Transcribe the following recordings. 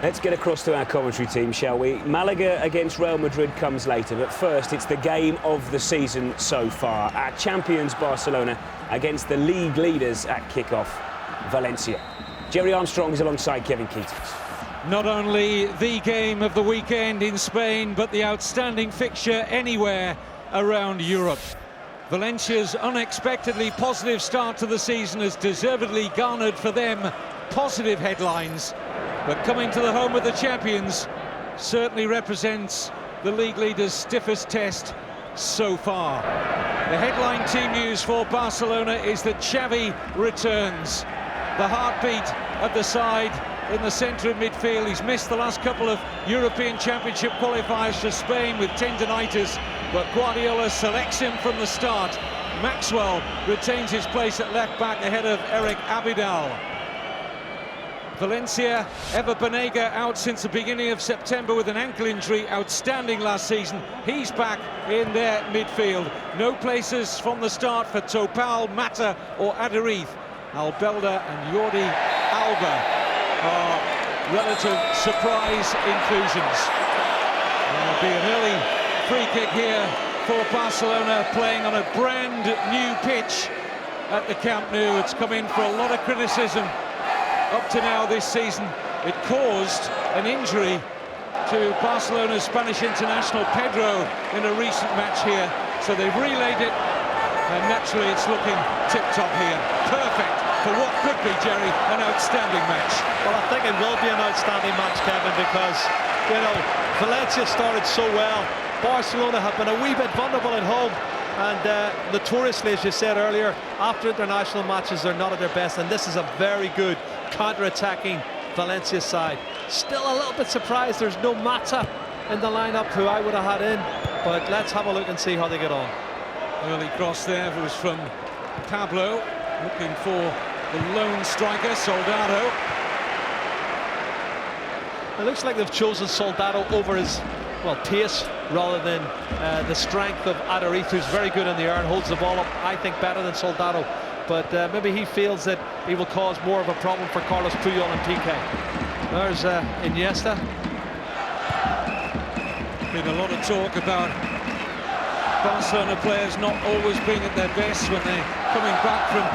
Let's get across to our commentary team, shall we? Malaga against Real Madrid comes later, but first it's the game of the season so far. Our champions Barcelona against the league leaders at kick-off, Valencia. Jerry Armstrong is alongside Kevin Keatings. Not only the game of the weekend in Spain, but the outstanding fixture anywhere around Europe. Valencia's unexpectedly positive start to the season has deservedly garnered for them positive headlines. But coming to the home of the champions certainly represents the league leaders' stiffest test so far. The headline team news for Barcelona is that Xavi returns. The heartbeat of the side in the centre of midfield. He's missed the last couple of European Championship qualifiers for Spain with tendinitis, but Guardiola selects him from the start. Maxwell retains his place at left back ahead of Eric Abidal. Valencia, Ever Banega out since the beginning of September with an ankle injury, outstanding last season. He's back in their midfield. No places from the start for Topal, Mata or Adariz. Albelda and Jordi Alba are relative surprise inclusions. There'll be an early free kick here for Barcelona, playing on a brand new pitch at the Camp Nou. It's come in for a lot of criticism up to now this season. It caused an injury to Barcelona's Spanish international Pedro in a recent match here, so they've relayed it, and naturally it's looking tip-top here. Perfect for what could be, Jerry, an outstanding match. Well, I think it will be an outstanding match, Kevin, because, you know, Valencia started so well. Barcelona have been a wee bit vulnerable at home, and notoriously, as you said earlier, after international matches they're not at their best, and this is a very good counter-attacking Valencia side. Still a little bit surprised there's no Mata in the lineup, who I would have had in, but let's have a look and see how they get on. Early cross there was from Pablo, looking for the lone striker, Soldado. It looks like they've chosen Soldado over his, well, pace rather than the strength of Adariz, who's very good in the air and holds the ball up, I think, better than Soldado. But maybe he feels that he will cause more of a problem for Carlos Puyol and Piqué. There's Iniesta. Been a lot of talk about Barcelona players not always being at their best when they're coming back from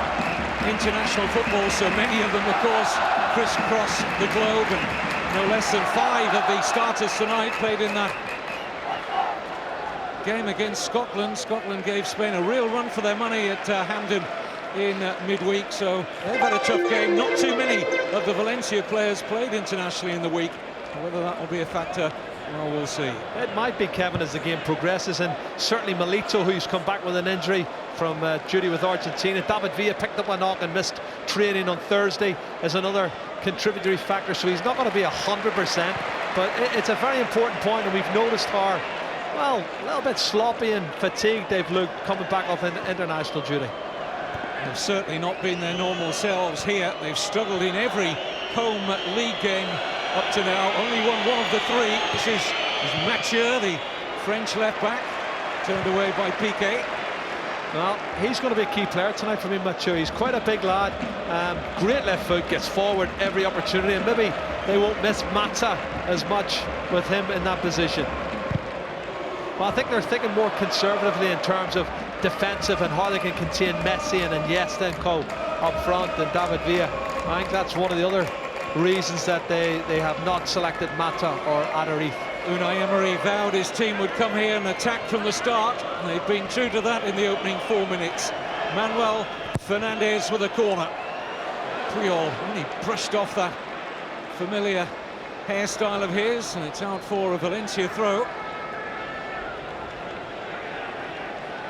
international football. So many of them, of course, crisscross the globe, and no less than 5 of the starters tonight played in that game against Scotland. Scotland gave Spain a real run for their money at Hampden in midweek, so they've had a tough game. Not too many of the Valencia players played internationally in the week. Whether that will be a factor, well, we'll see. It might be, Kevin, as the game progresses, and certainly Milito, who's come back with an injury from duty with Argentina. David Villa picked up a knock and missed training on Thursday, is another contributory factor, so he's not going to be 100%, but it's a very important point, and we've noticed how, well, a little bit sloppy and fatigued they've looked coming back off international duty. They've certainly not been their normal selves here. They've struggled in every home league game up to now. Only won 1 of the 3. This is Mathieu, the French left-back, turned away by Piqué. Well, he's going to be a key player tonight for me, Mathieu. He's quite a big lad. Great left foot, gets forward every opportunity, and maybe they won't miss Mata as much with him in that position. Well, I think they're thinking more conservatively in terms of defensive and how they can contain Messi and Iniesta and co up front, and David Villa. I think that's one of the other reasons that they have not selected Mata or Adariz. Unai Emery vowed his team would come here and attack from the start, and they've been true to that in the opening 4 minutes. Manuel Fernandez with a corner. Puyol only brushed off that familiar hairstyle of his, and it's out for a Valencia throw.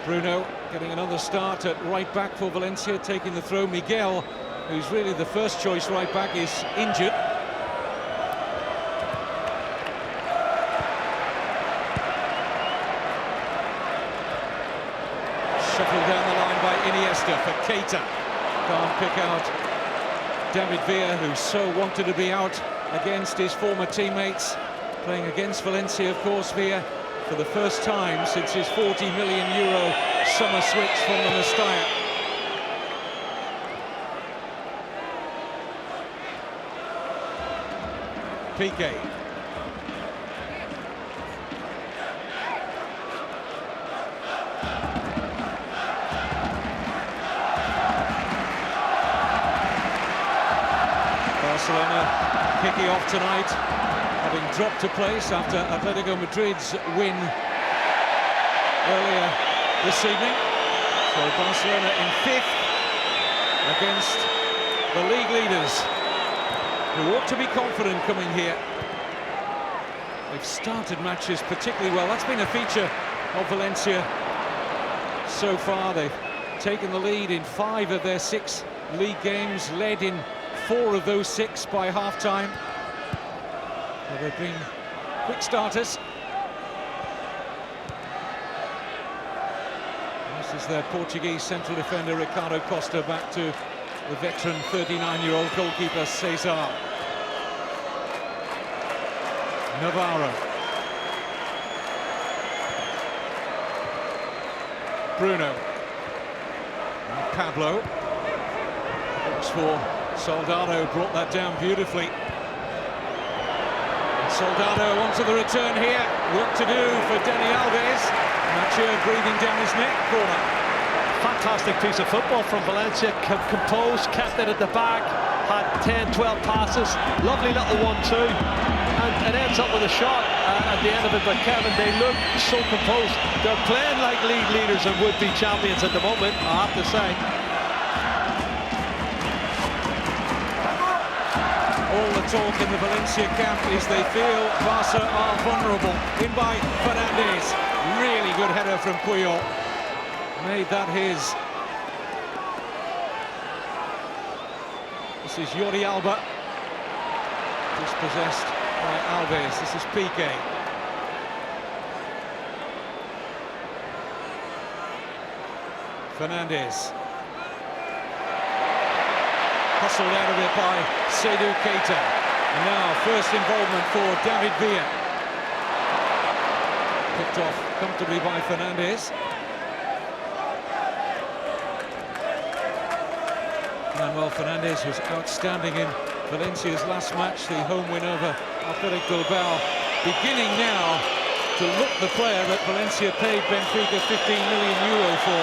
Bruno getting another start at right back for Valencia, taking the throw. Miguel, who's really the first choice right back, is injured. Shuffled down the line by Iniesta for Keita. Can't pick out David Villa, who so wanted to be out against his former teammates. Playing against Valencia, of course, Villa, for the first time since his €40 million summer switch from the Mestalla. Piqué. Barcelona kicking off tonight, having dropped a place after Atletico Madrid's win earlier this evening. So Barcelona in 5th against the league leaders, who ought to be confident coming here. They've started matches particularly well. That's been a feature of Valencia so far. They've taken the lead in 5 of their 6 league games, led in 4 of those 6 by half-time. Well, they've been quick starters. This is their Portuguese central defender Ricardo Costa, back to the veteran 39-year-old goalkeeper Cesar. Navarro. Bruno. And Pablo. Looks for Soldado, brought that down beautifully. And Soldado onto the return here. Work to do for Dani Alves. Mature breathing down his neck. Corner. Fantastic piece of football from Valencia. Composed, kept it at the back, had 10-12 passes, lovely little 1-2, and it ends up with a shot at the end of it. But Kevin, they look so composed. They're playing like league leaders and would-be champions at the moment, I have to say. All the talk in the Valencia camp is they feel Barca are vulnerable. In by Fernandes. Really good header from Puyol. Made that his. This is Jordi Alba. Dispossessed by Alves. This is Piqué. Fernandes. Hustled out of it by Seydou Keita. And now first involvement for David Villa. Picked off comfortably by Fernandes. Manuel Fernandes was outstanding in Valencia's last match, the home win over Athletic Bilbao. Beginning now to look the player that Valencia paid Benfica €15 million for.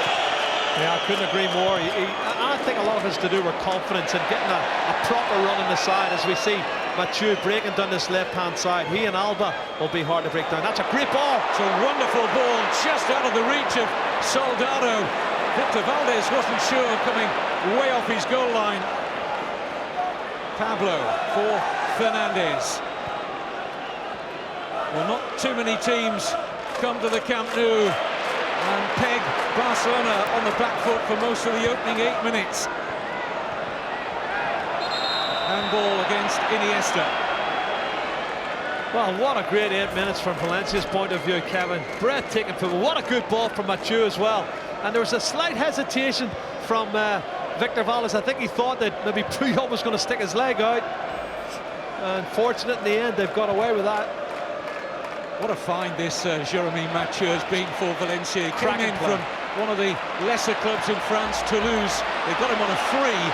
Yeah, I couldn't agree more. I think a lot of it's to do with confidence and getting a proper run on the side, as we see Mathieu breaking down this left-hand side. He and Alba will be hard to break down. That's a great ball. It's a wonderful ball, just out of the reach of Soldado. Victor Valdez wasn't sure, coming way off his goal line. Pablo for Fernandes. Well, not too many teams come to the Camp Nou and peg Barcelona on the back foot for most of the opening 8 minutes. Handball against Iniesta. Well, what a great 8 minutes from Valencia's point of view, Kevin. Breathtaking football. What a good ball from Mathieu as well. And there was a slight hesitation from Victor Valdez. I think he thought that maybe Puyol was going to stick his leg out. Unfortunate in the end, they've got away with that. What a find this Jérémy Mathieu has been for Valencia. He came in from one of the lesser clubs in France, Toulouse. They got him on a free,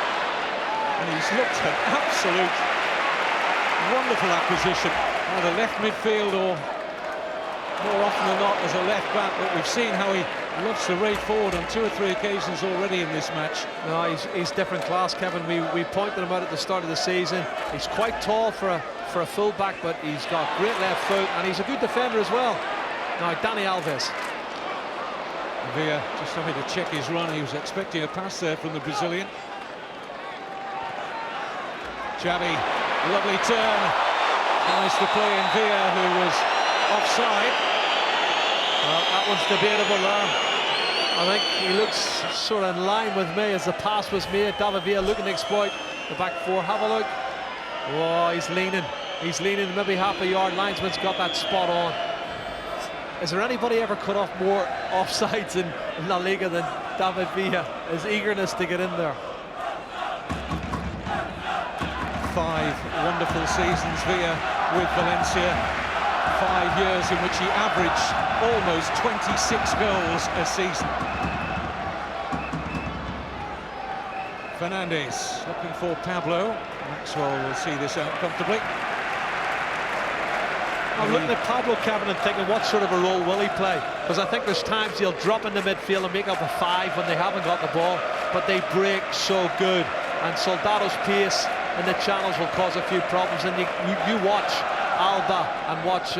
and he's looked an absolute wonderful acquisition. Either left midfield or, more often than not, as a left back. But we've seen how he loves to raid forward on 2 or 3 occasions already in this match. No, he's different class, Kevin. We pointed him out at the start of the season. He's quite tall for a full-back, but he's got great left foot, and he's a good defender as well. Now, Dani Alves. Villa just having to check his run. He was expecting a pass there from the Brazilian. Xavi, lovely turn. Nice to play in Villa, who was offside. Well, that one's debatable there. I think he looks sort of in line with me as the pass was made. David Villa looking to exploit the back four. Have a look. Oh, he's leaning. He's leaning maybe half a yard. Linesman's got that spot on. Is there anybody ever cut off more offsides in La Liga than David Villa? His eagerness to get in there. 5 wonderful seasons Villa with Valencia. 5 years in which he averaged almost 26 goals a season. Fernandes looking for Pablo. Maxwell will see this out comfortably. I'm looking at Pablo, Kevin, and thinking, what sort of a role will he play? Because I think there's times he'll drop in the midfield and make up a 5 when they haven't got the ball, but they break so good. And Soldado's pace in the channels will cause a few problems. And you watch Alba and watch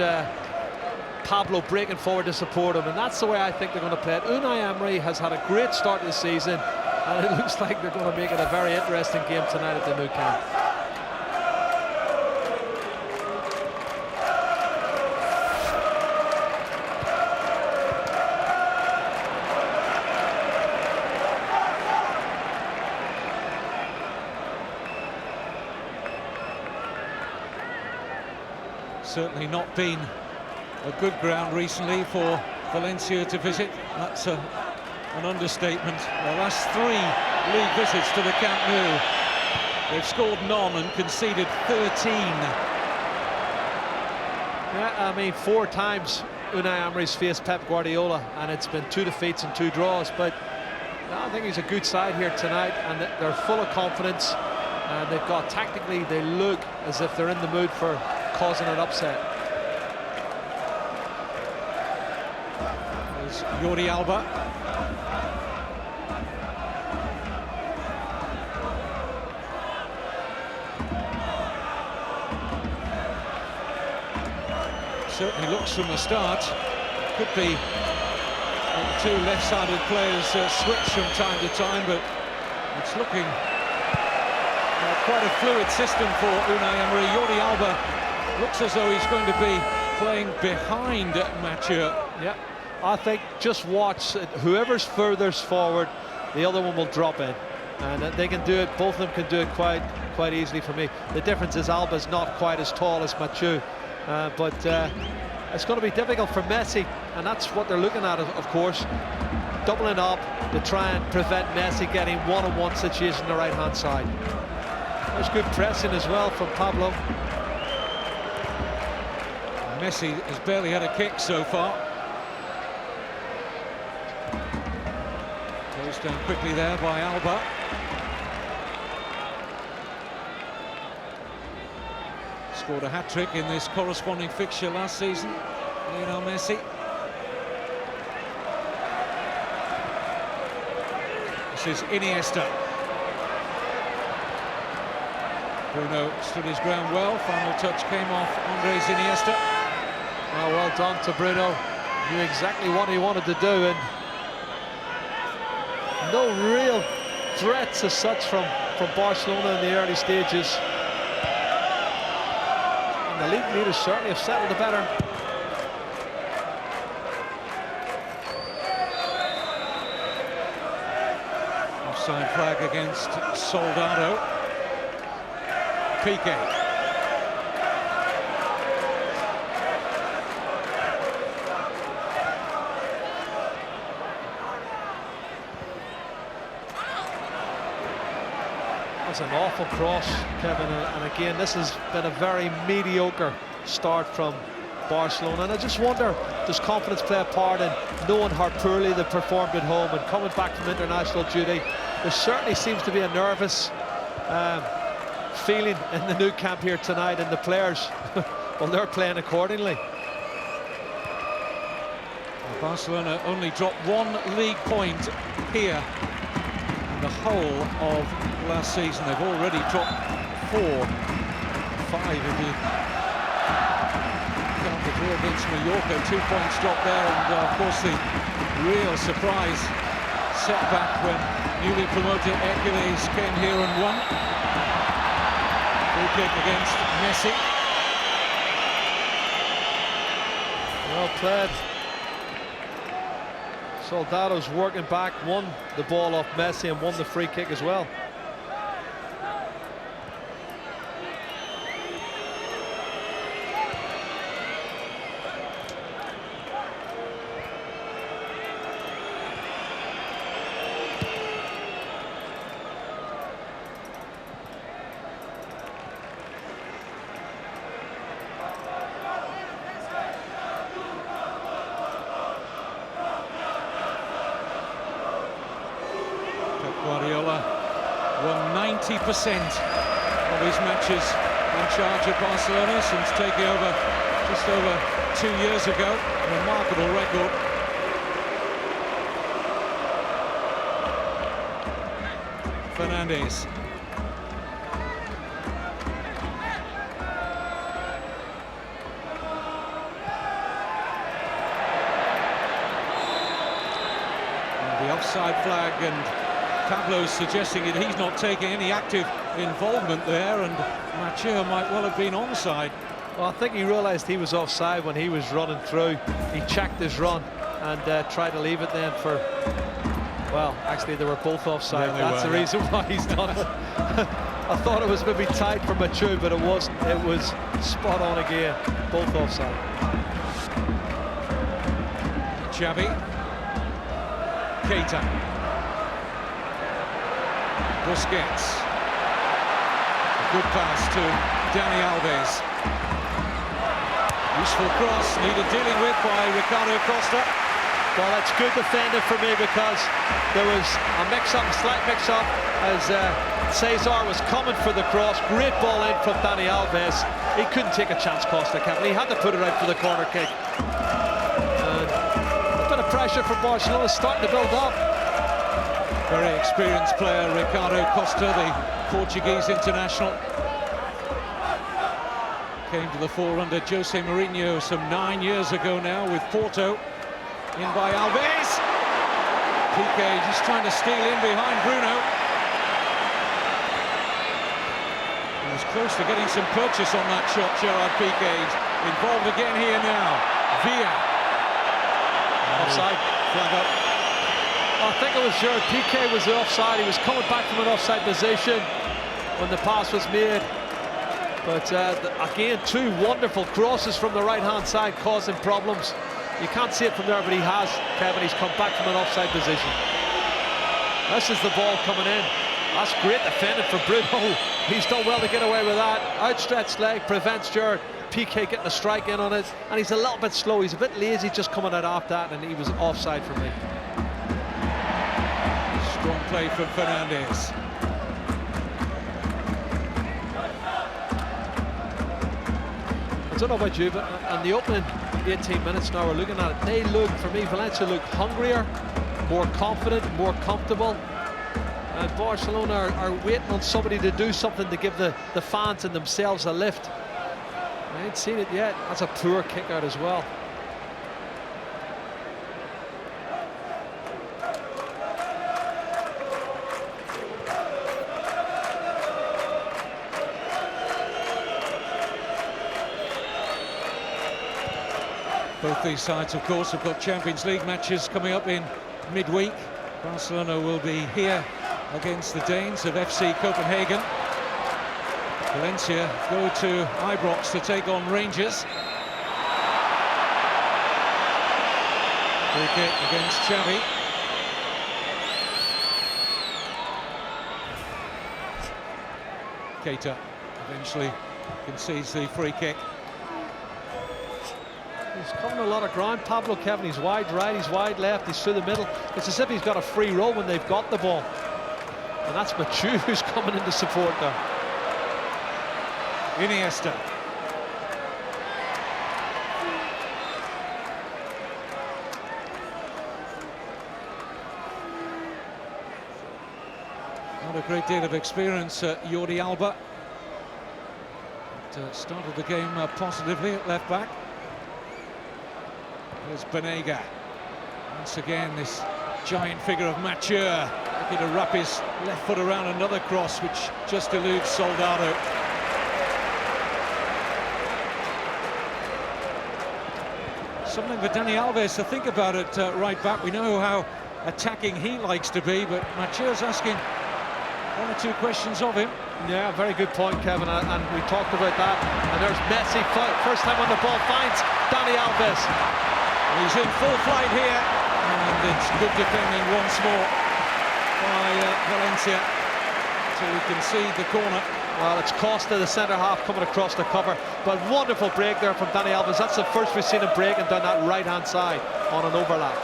Pablo breaking forward to support him, and that's the way I think they're going to play it. Unai Emery has had a great start to the season, and it looks like they're going to make it a very interesting game tonight at the Nou Camp. Certainly not been a good ground recently for Valencia to visit. That's an understatement. The last 3 league visits to the Camp Nou, they've scored none and conceded 13. Yeah, I mean, 4 times Unai Emery's faced Pep Guardiola, and it's been 2 defeats and 2 draws. But I think he's a good side here tonight, and they're full of confidence. And they've got, tactically, they look as if they're in the mood for causing an upset. There's Jordi Alba. Certainly looks from the start. Could be the 2 left-sided players switch from time to time, but it's looking quite a fluid system for Unai Emery. Jordi Alba looks as though he's going to be playing behind Mathieu. Yeah, I think just watch whoever's furthest forward, the other one will drop in, and they can do it. Both of them can do it quite easily for me. The difference is Alba's not quite as tall as Mathieu, but it's going to be difficult for Messi, and that's what they're looking at, of course, doubling up to try and prevent Messi getting one-on-one situation on the right-hand side. There's good pressing as well from Pablo. Messi has barely had a kick so far. Goes down quickly there by Alba. Scored a hat-trick in this corresponding fixture last season, Lionel Messi. This is Iniesta. Bruno stood his ground well. Final touch came off Andres Iniesta. Well done to Bruno. Knew exactly what he wanted to do, and no real threats as such from Barcelona in the early stages. And the league leaders certainly have settled it better. Offside flag against Soldado. Piqué. That's an awful cross, Kevin, and again, this has been a very mediocre start from Barcelona, and I just wonder, does confidence play a part in knowing how poorly they performed at home and coming back from international duty? There certainly seems to be a nervous feeling in the Nou Camp here tonight, and the players, well, they're playing accordingly. Barcelona only dropped 1 league point here in the whole of last season. They've already dropped 4, 5 if you count the draw against Mallorca. 2 points dropped there, and of course the real surprise setback when newly promoted Hercules came here and won. Free kick against Messi. Well played. Soldado's working back, won the ball off Messi and won the free kick as well. Guardiola won 90% of his matches in charge of Barcelona since taking over just over 2 years ago. A remarkable record. Fernandes. And the offside flag, and Pablo's suggesting that he's not taking any active involvement there, and Mathieu might well have been onside. Well, I think he realised he was offside when he was running through. He checked his run and tried to leave it then for... Well, actually, they were both offside. That's the reason why he's done it. I thought it was maybe tight for Mathieu, but it wasn't. It was spot on again. Both offside. Xavi. Keita. Busquets. A good pass to Dani Alves. Useful cross, needed dealing with by Ricardo Costa. Well, that's good defending for me, because there was a mix-up, a slight mix-up, as Cesar was coming for the cross. Great ball in from Dani Alves. He couldn't take a chance, Costa, Kevin. He had to put it out for the corner kick. A bit of pressure from Barcelona starting to build up. Very experienced player, Ricardo Costa, the Portuguese international. Came to the fore under Jose Mourinho some 9 years ago now with Porto. In by Alves. Piqué just trying to steal in behind Bruno. He was close to getting some purchase on that shot, Gerard Piqué. Involved again here now. Villa. Offside. Flag up. I think it was Gerard Piqué was the offside. He was coming back from an offside position when the pass was made. But again, two wonderful crosses from the right-hand side causing problems. You can't see it from there, but he has, Kevin. He's come back from an offside position. This is the ball coming in. That's great defending for Bruno. He's done well to get away with that. Outstretched leg prevents Gerard Piqué getting a strike in on it. And he's a little bit slow. He's a bit lazy just coming out after that, and he was offside for me. Strong play from Fernandes. I don't know about you, but on the opening 18 minutes now we're looking at it, they look, for me, Valencia look hungrier, more confident, more comfortable, and Barcelona are waiting on somebody to do something to give the fans and themselves a lift. I ain't seen it yet. That's a poor kick out as well. Both these sides, of course, have got Champions League matches coming up in midweek. Barcelona will be here against the Danes of FC Copenhagen. Valencia go to Ibrox to take on Rangers. Free kick against Xavi. Keita eventually concedes the free kick. He's covering a lot of ground, Pablo, Kevin. He's wide right, he's wide left, he's through the middle. It's as if he's got a free roll when they've got the ball. And that's Mathieu who's coming into support there. Iniesta. Not a great deal of experience, Jordi Alba. But, started the game positively at left back. There's Banega. Once again, this giant figure of Mathieu looking to wrap his left foot around another cross, which just eludes Soldado. Something for Dani Alves to think about at right back. We know how attacking he likes to be, but Mathieu's asking one or two questions of him. Yeah, very good point, Kevin, and we talked about that. And there's Messi, first time on the ball, finds Dani Alves. He's in full flight here, and it's good defending once more by Valencia to concede the corner. Well, it's Costa, the centre-half, coming across the cover, but wonderful break there from Dani Alves. That's the first we've seen him breaking down that right-hand side on an overlap.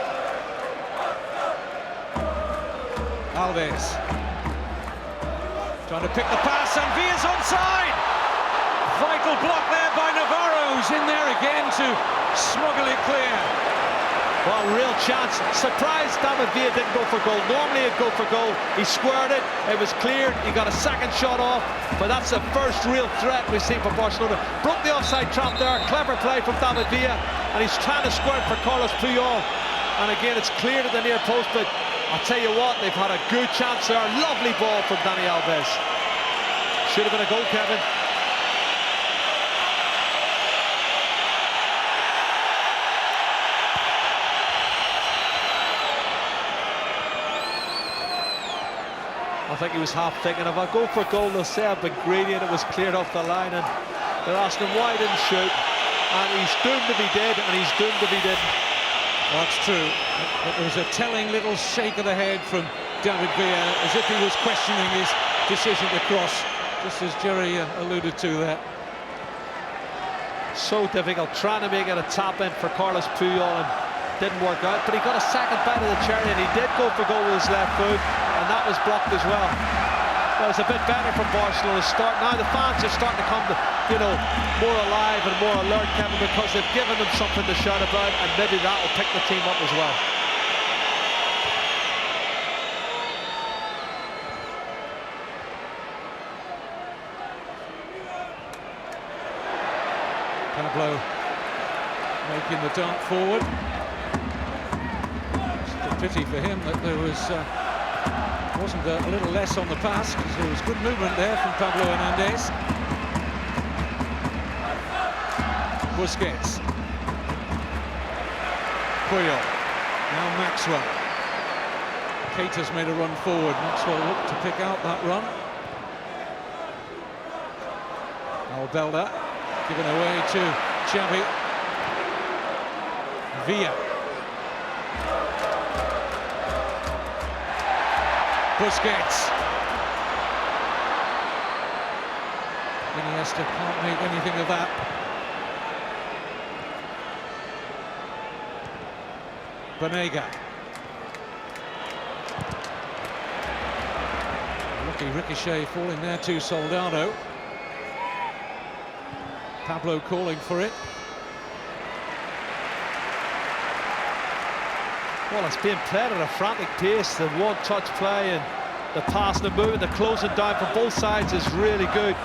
Alves trying to pick the pass, and Villa's onside. Vital block there by Navarro, goes in there again to smuggle it clear. Well, real chance. Surprised David Villa didn't go for goal. Normally he'd go for goal. He squared it. It was cleared. He got a second shot off. But that's the first real threat we've seen from Barcelona. Broke the offside trap there. Clever play from David Villa. And he's trying to square it for Carlos Puyol. And again, it's cleared at the near post. But I'll tell you what, they've had a good chance there. Lovely ball from Dani Alves. Should have been a goal, Kevin. I think he was half thinking, if I go for a goal, they'll say I've been greedy, and it was cleared off the line, and they're asking why he didn't shoot. And he's doomed if he did, and he's doomed if he didn't. That's true. There was a telling little shake of the head from David Villa, as if he was questioning his decision to cross, just as Jerry alluded to there. So difficult, trying to make it a tap in for Carlos Puyol, and didn't work out, but he got a second bite of the cherry, and he did go for goal with his left foot, and that was blocked as well. Well, it's a bit better from Barcelona's start. Now the fans are starting to come to, more alive and more alert, Kevin, because they've given them something to shout about, and maybe that will pick the team up as well. Pablo making the dart forward. Pity for him that there wasn't a little less on the pass, because there was good movement there from Pablo Hernandez. Busquets. Puyol. Now Maxwell. Keita's made a run forward. Maxwell looked to pick out that run. Albelda given away to Xavi. Villa. Busquets. Iniesta can't make anything of that. Banega. Lucky ricochet falling there to Soldado. Pablo calling for it. Well, it's being played at a frantic pace. The one-touch play and the pass, the movement, the closing down from both sides is really good,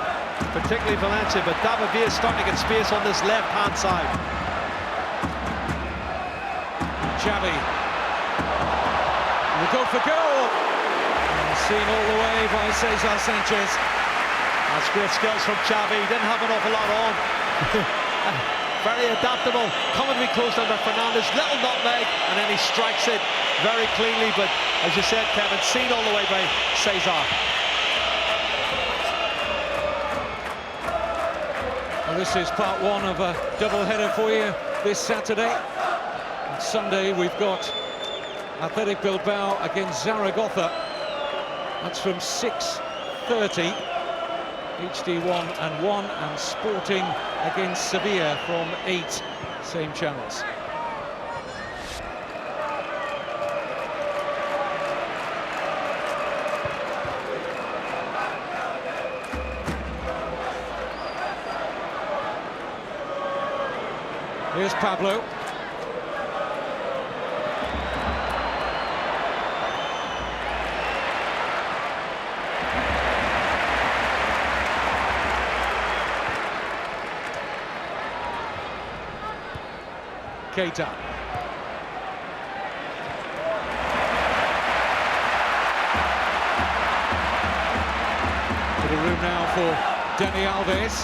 particularly Valencia. But David Villa is starting to get space on this left-hand side. Xavi will go for goal. And seen all the way by Cesar Sanchez. That's great skills from Xavi. He didn't have an awful lot on. Very adaptable, coming to be close under Fernandez, little nutmeg, and then he strikes it very cleanly. But as you said, Kevin, seen all the way by Cesar. Well, this is part one of a double-header for you this Saturday. On Sunday, we've got Athletic Bilbao against Zaragoza. That's from 6:30. HD1 and 1, and Sporting against Sevilla from 8, same channels. Here's Pablo. Keita. Bit of room now for Dani Alves.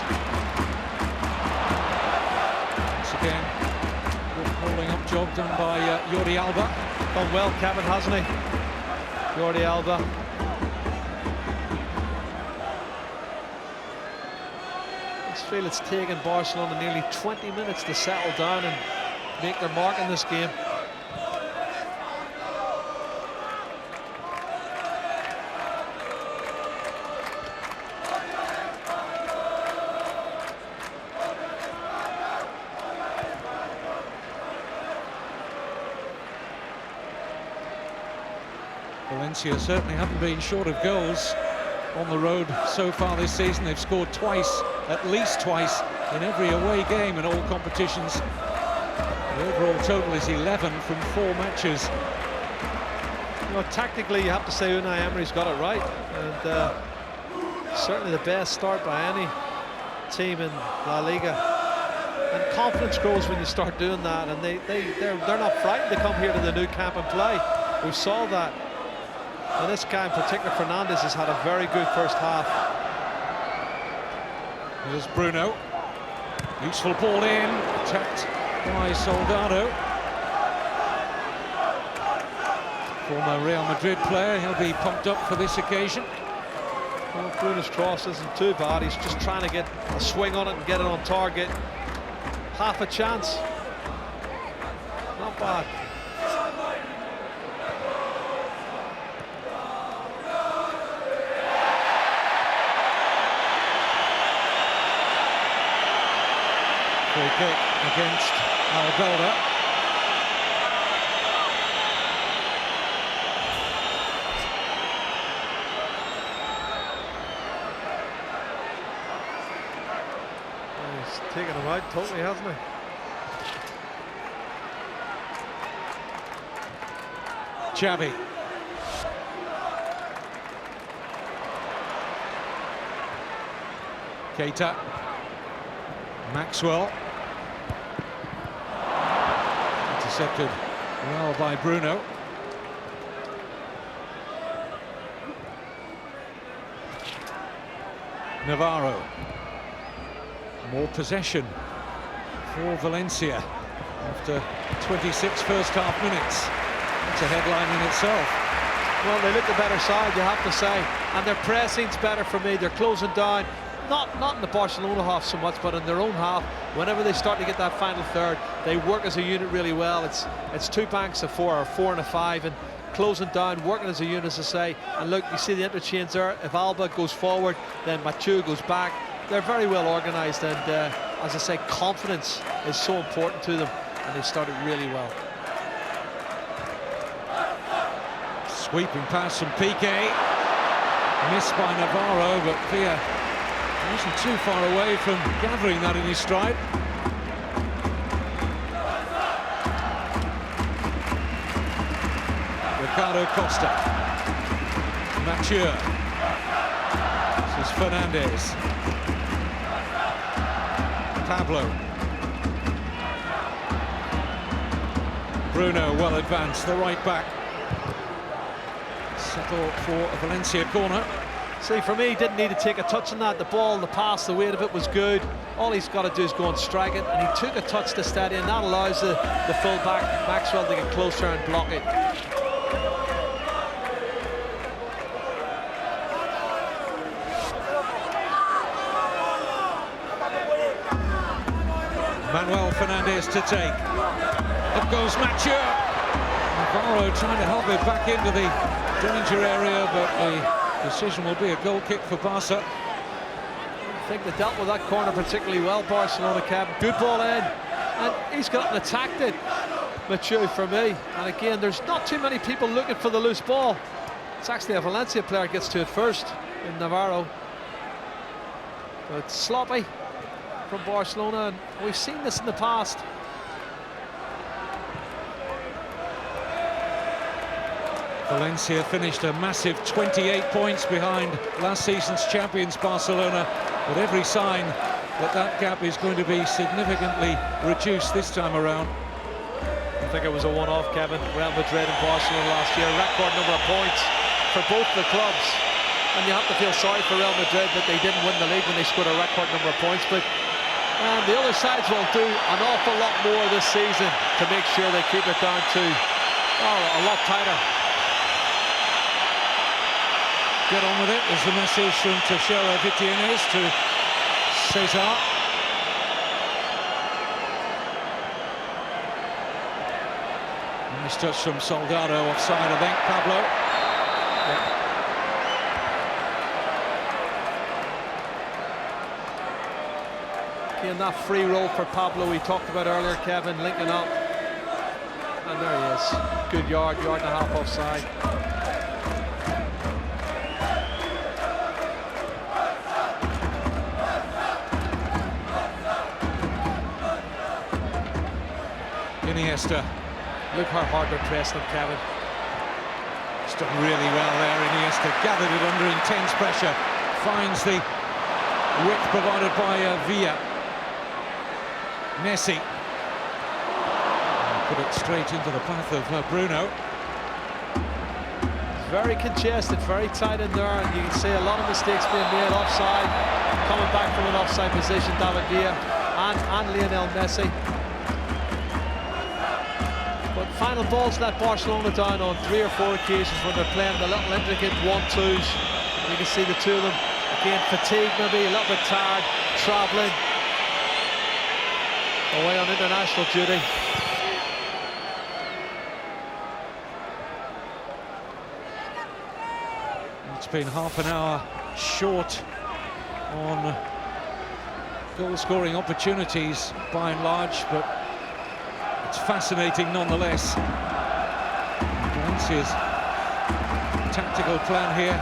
Once again, good holding up job done by Jordi Alba. Done well, Kevin, hasn't he? Jordi Alba. I just feel it's taken Barcelona nearly 20 minutes to settle down and make their mark in this game. Valencia certainly haven't been short of goals on the road so far this season. They've scored twice, at least twice, in every away game in all competitions. The overall total is 11 from 4 matches. You know, tactically, you have to say Unai Emery's got it right, and certainly the best start by any team in La Liga. And confidence grows when you start doing that, and they're not frightened to come here to the new camp and play. We saw that. And this guy in particular, Fernandes, has had a very good first half. Here's Bruno. Useful ball in, attacked by Soldado. Former Real Madrid player, he'll be pumped up for this occasion. Well, Bruno's cross isn't too bad. He's just trying to get a swing on it and get it on target. Half a chance. Not bad. Free kick against Algolda. He's taken him out totally, hasn't he? Xavi. Keita. Maxwell. Intercepted well by Bruno. Navarro. More possession for Valencia after 26 first half minutes. That's a headline in itself. Well, they look the better side, you have to say, and their pressing's better for me. They're closing down, not in the Barcelona half so much, but in their own half. Whenever they start to get that final third, they work as a unit really well. It's 2 banks of 4, or 4 and a 5, and closing down, working as a unit, as I say. And look, you see the interchange there. If Alba goes forward, then Mathieu goes back. They're very well organised, and as I say, confidence is so important to them, and they started really well. Sweeping pass from Piqué, missed by Navarro, but Villa wasn't too far away from gathering that in his stride. Ricardo Costa. Mathieu. This is Fernandes. Pablo. Bruno well advanced, the right back. Settle for a Valencia corner. See, for me, he didn't need to take a touch on that. The ball, the pass, the weight of it was good. All he's got to do is go and strike it, and he took a touch to steady, and that allows the full-back, Maxwell, to get closer and block it. Manuel Fernandes to take. Up goes Mathieu. Navarro trying to help it back into the danger area, but the decision will be a goal kick for Barca. I think they dealt with that corner particularly well, Barcelona, Kevin. Good ball in, and he's got and attacked it, Mathieu, for me. And again, there's not too many people looking for the loose ball. It's actually a Valencia player gets to it first in Navarro. But it's sloppy from Barcelona, and we've seen this in the past. Valencia finished a massive 28 points behind last season's champions Barcelona, but every sign that that gap is going to be significantly reduced this time around. I think it was a one-off, Kevin. Real Madrid and Barcelona last year, record number of points for both the clubs. And you have to feel sorry for Real Madrid that they didn't win the league when they scored a record number of points, but the other sides will do an awful lot more this season to make sure they keep it down to a lot tighter. Get on with it is the message from Teixeira Vitienes to Cesar. Nice touch from Soldado, offside, I think. Pablo. Yeah. Again, that free roll for Pablo we talked about earlier, Kevin, linking up. And there he is. Good yard and a half offside. Iniesta. Look how hard they're pressing him, Kevin. He's done really well there. Iniesta gathered it under intense pressure. Finds the width provided by Villa. Messi. Put it straight into the path of Bruno. Very congested, very tight in there, and you can see a lot of mistakes being made offside. Coming back from an offside position, David Villa and Lionel Messi. But final balls let Barcelona down on 3 or 4 occasions when they're playing the little intricate 1-2s. You can see the two of them, again, fatigued maybe, a little bit tired, travelling away on international duty. It's been half an hour short on goal-scoring opportunities by and large, but it's fascinating nonetheless. Valencia's tactical plan here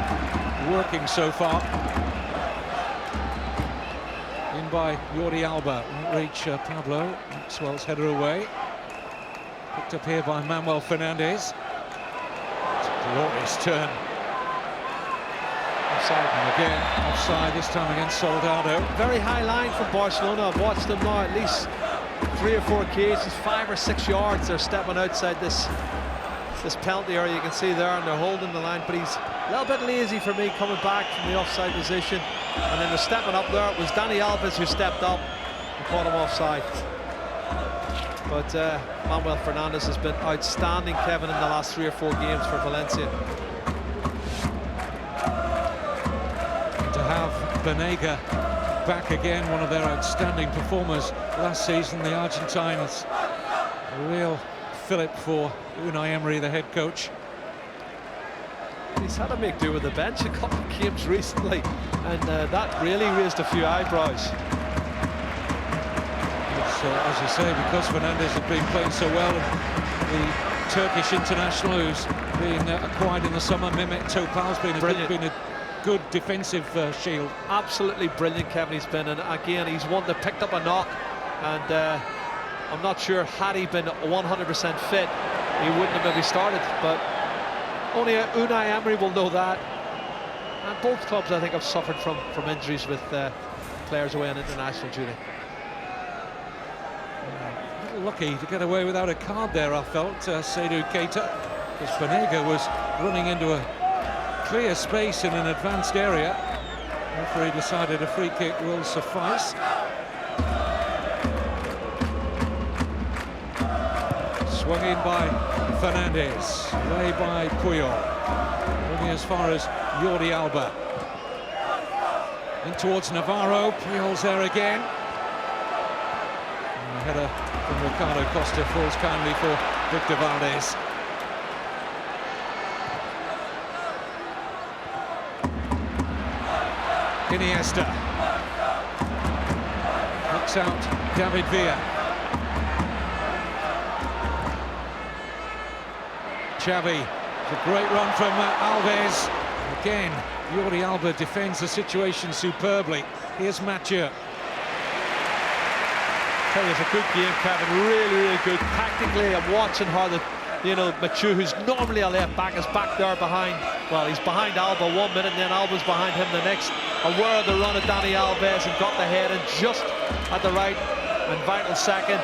working so far. In by Jordi Alba, won't reach Pablo. Maxwell's header away. Picked up here by Manuel Fernandes. It's a glorious turn. Offside. And again, offside, this time against Soldado. Very high line from Barcelona. I've watched them now at least 3 or 4 occasions, 5 or 6 yards. They're stepping outside this penalty area, you can see there, and they're holding the line, but he's a little bit lazy for me coming back from the offside position. And then they're stepping up there. It was Dani Alves who stepped up and caught him offside. But Manuel Fernandes has been outstanding, Kevin, in the last 3 or 4 games for Valencia. To have Banega back again, one of their outstanding performers last season, the Argentine, is a real fillip for Unai Emery, the head coach. He's had to make do with the bench a couple of games recently, and that really raised a few eyebrows. It's, as you say, because Fernandes had been playing so well, and the Turkish international who's been acquired in the summer, Mehmet Topal's been a good defensive shield. Absolutely brilliant, Kevin, he's been, and again, he's one that picked up a knock, and I'm not sure, had he been 100% fit, he wouldn't have maybe started, but only Unai Emery will know that. And both clubs, I think, have suffered from injuries with players away on international duty. A little lucky to get away without a card there, I felt, Seydou Keita, because Banega was running into a clear space in an advanced area. The referee decided a free kick will suffice. Swung in by Fernandes, away by Puyol, only as far as Jordi Alba. In towards Navarro, Puyol's there again. And the header from Ricardo Costa falls kindly for Victor Valdez. Iniesta. Hooks out David Villa. Xavi, it's a great run from Alves. Again, Jordi Alba defends the situation superbly. Here's Mathieu. Tell you, it's a good game, Kevin. Really good. Tactically, I'm watching how Mathieu, who's normally a left back, is back there behind. Well, he's behind Alba 1 minute, and then Alba's behind him the next. Aware of the run of Dani Alves and got the head in just at the right and vital second.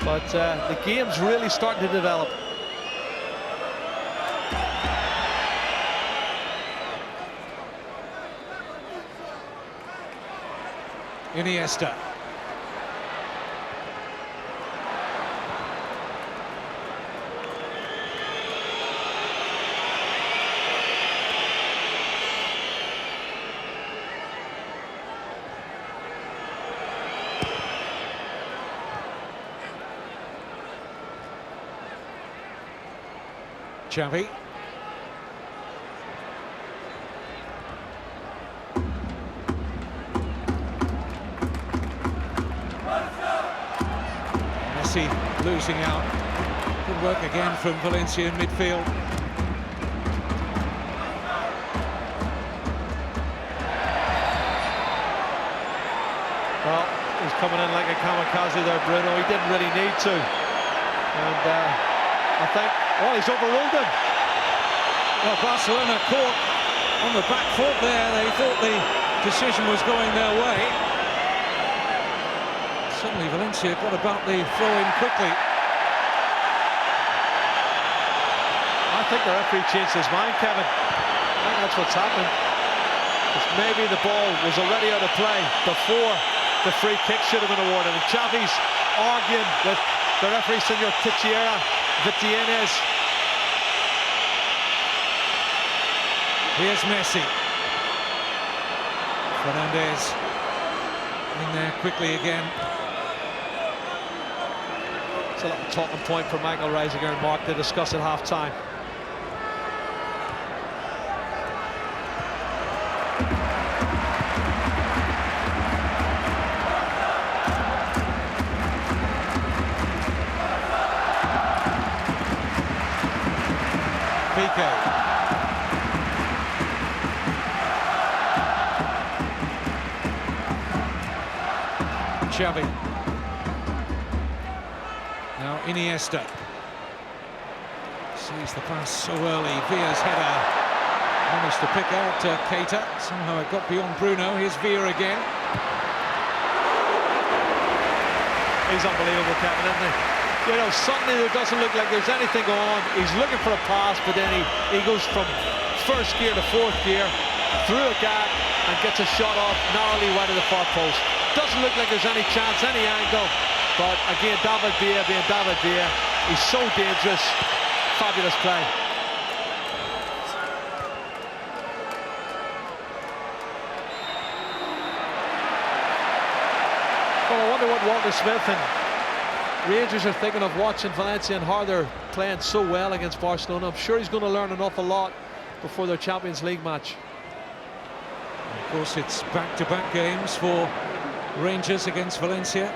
But the game's really starting to develop. Iniesta. Xavi. Messi losing out. Good work again from Valencia in midfield. Well, he's coming in like a kamikaze there, Bruno. He didn't really need to. And I think, oh, he's overruled him. Well, Barcelona caught on the back foot there. They thought the decision was going their way. Suddenly Valencia got about the throw-in quickly. I think the referee changed his mind, Kevin. I think that's what's happened. Because maybe the ball was already out of play before the free kick should have been awarded. And Xavi's arguing with the referee, Senor Vitiennes. Here's Messi. Fernandez in there quickly again. It's a little talking point for Michael Reisiger and Mark to discuss at half-time. Pico. Xavi. Now Iniesta. Sees the pass so early. Villa's header managed to pick out Keita. Somehow it got beyond Bruno. Here's Villa again. He's unbelievable, Kevin, isn't he? You know, suddenly there doesn't look like there's anything on. He's looking for a pass, but then he goes from first gear to fourth gear, through a gap, and gets a shot off narrowly wide of the far post. Doesn't look like there's any chance, any angle. But again, David Villa being David Villa, he's so dangerous. Fabulous play. Well, I wonder what Walter Smith and Rangers are thinking of watching Valencia and how they're playing so well against Barcelona. I'm sure he's going to learn an awful lot before their Champions League match. Of course, it's back-to-back games for Rangers against Valencia.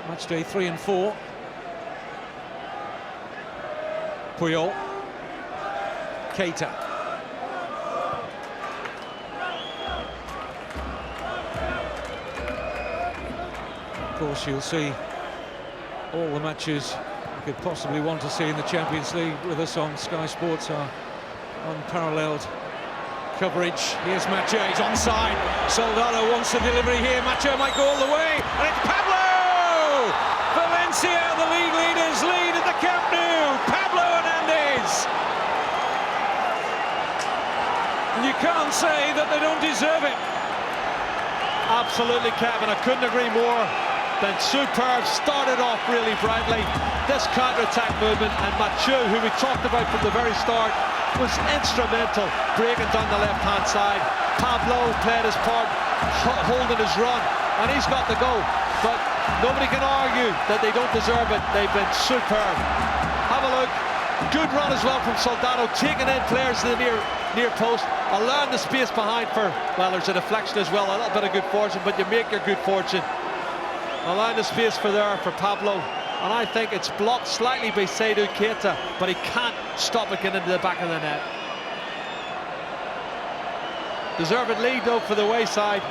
Match day 3 and 4. Puyol. Keita. Of course, you'll see all the matches you could possibly want to see in the Champions League with us on Sky Sports, our unparalleled coverage. Here's Macho, he's onside. Soldado wants the delivery here. Macho might go all the way, and it's Pablo! Valencia, the league leaders, lead at the Camp Nou. Pablo Hernandez. And you can't say that they don't deserve it. Absolutely, Kevin. I couldn't agree more. Been superb, started off really brightly. This counter-attack movement, and Mathieu, who we talked about from the very start, was instrumental, breaking down the left-hand side. Pablo played his part, holding his run, and he's got the goal. But nobody can argue that they don't deserve it. They've been superb. Have a look. Good run as well from Soldado, taking in players to the near post, allowing the space behind for, well, there's a deflection as well, a little bit of good fortune, but you make your good fortune. Allowing the space for Pablo, and I think it's blocked slightly by Seydou Keita, but he can't stop it getting into the back of the net. Deserved lead though for the wayside.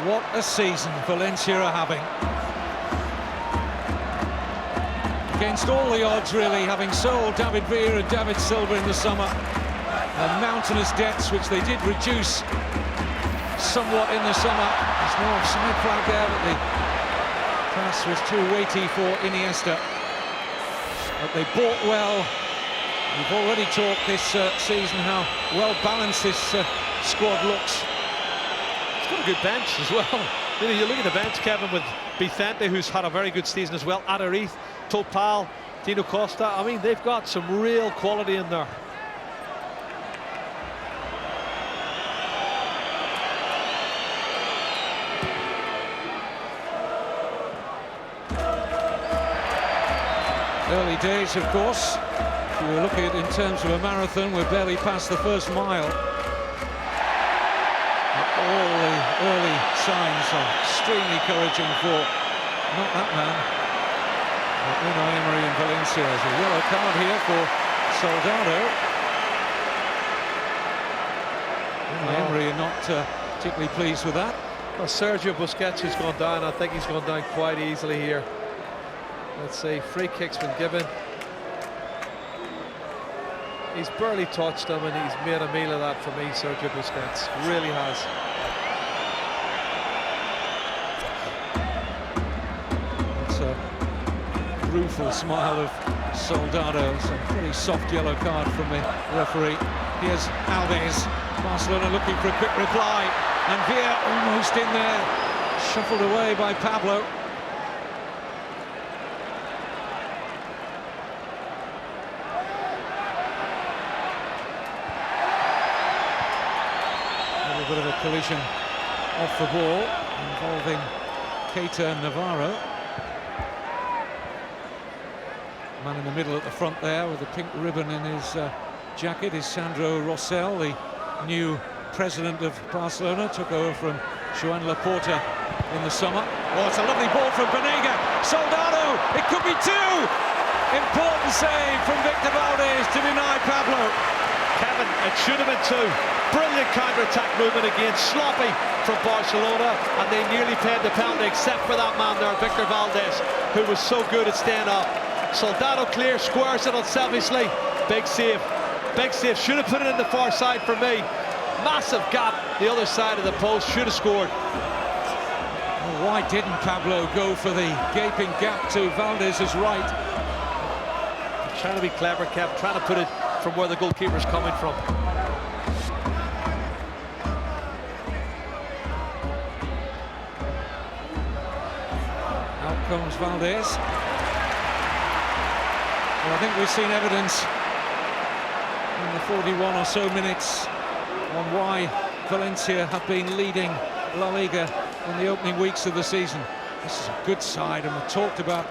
What a season Valencia are having. Against all the odds, really, having sold David Villa and David Silva in the summer. And mountainous debts, which they did reduce somewhat in the summer. There's no offside flag there, but the pass was too weighty for Iniesta. But they bought well. We've already talked this season how well balanced this squad looks. It's got a good bench as well. You know, you look at the bench, Kevin, with Vicente, who's had a very good season as well, Adarith, Topal, Dino Costa. I mean, they've got some real quality in there. Early days, of course. If you were looking at it in terms of a marathon, we're barely past the first mile. All the early signs are extremely encouraging for not that man, but Unai Emery in Valencia. There's a yellow card here for Soldado. Unai Emery are not particularly pleased with that. Well, Sergio Busquets has gone down. I think he's gone down quite easily here. Let's see, free kick's been given. He's barely touched him, and he's made a meal of that for me, Sergio Busquets. Really has. It's a rueful smile of Soldado. It's a pretty soft yellow card from the referee. Here's Alves. Barcelona looking for a quick reply. And Villa almost in there. Shuffled away by Pablo. A bit of a collision off the ball involving Keita and Navarro. Man in the middle at the front there with the pink ribbon in his jacket is Sandro Rosell, the new president of Barcelona. Took over from Joan Laporta in the summer. Oh, it's a lovely ball from Banega. Soldado, it could be two! Important save from Victor Valdez to deny Pablo. Kevin, it should have been two. Brilliant counter-attack movement again, sloppy from Barcelona, and they nearly paid the penalty except for that man there, Victor Valdez, who was so good at staying up. Soldado clear, squares it unselfishly. Big save, should have put it in the far side for me. Massive gap, the other side of the post, should have scored. Well, why didn't Pablo go for the gaping gap to Valdez's right? Trying to be clever, Kev, trying to put it from where the goalkeeper's coming from. Out comes Valdez. Well, I think we've seen evidence in the 41 or so minutes on why Valencia have been leading La Liga in the opening weeks of the season. This is a good side, and we talked about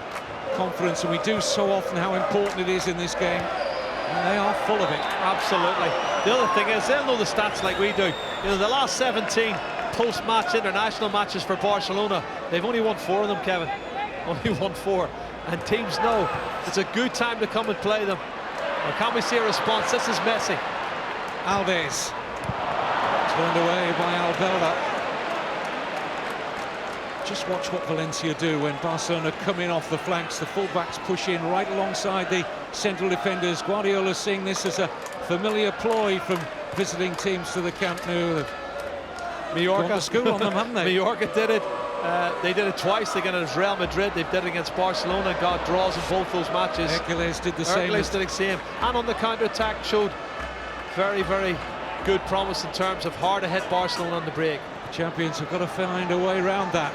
confidence, and we do so often how important it is in this game, and they are full of it. Absolutely. The other thing is, they'll know the stats like we do. You know, the last 17 post-match international matches for Barcelona, they've only won 4 of them, Kevin. Only won 4. And teams know it's a good time to come and play them. Or can we see a response? This is Messi. Alves. Turned away by Albelda. Just watch what Valencia do when Barcelona come in off the flanks. The fullbacks push in right alongside the central defenders. Guardiola's seeing this as a familiar ploy from visiting teams to the Camp Nou. Mallorca. Gone to school on them, haven't they? Mallorca did it. They did it twice. They got it against Real Madrid. They've did it against Barcelona. Got draws in both those matches. Hercules did the same. Hercules did the same. And on the counter-attack showed very, very good promise in terms of hard to hit Barcelona on the break. Champions have got to find a way around that.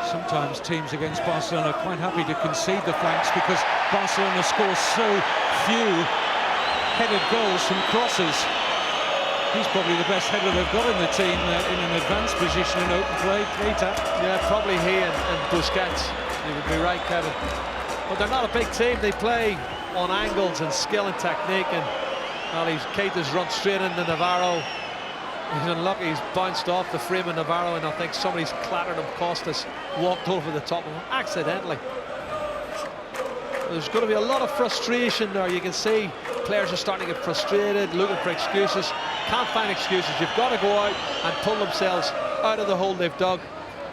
Sometimes teams against Barcelona are quite happy to concede the flanks because Barcelona scores so few headed goals from crosses. He's probably the best header they've got in the team in an advanced position in open play. Keita. Yeah, probably he and Busquets. You would be right, Kevin. But they're not a big team. They play on angles and skill and technique. And well, Keita's run straight into Navarro. He's unlucky. He's bounced off the frame of Navarro, and I think somebody's clattered him. Costas walked over the top of him accidentally. There's going to be a lot of frustration there. You can see players are starting to get frustrated, looking for excuses. Can't find excuses. You've got to go out and pull themselves out of the hole they've dug,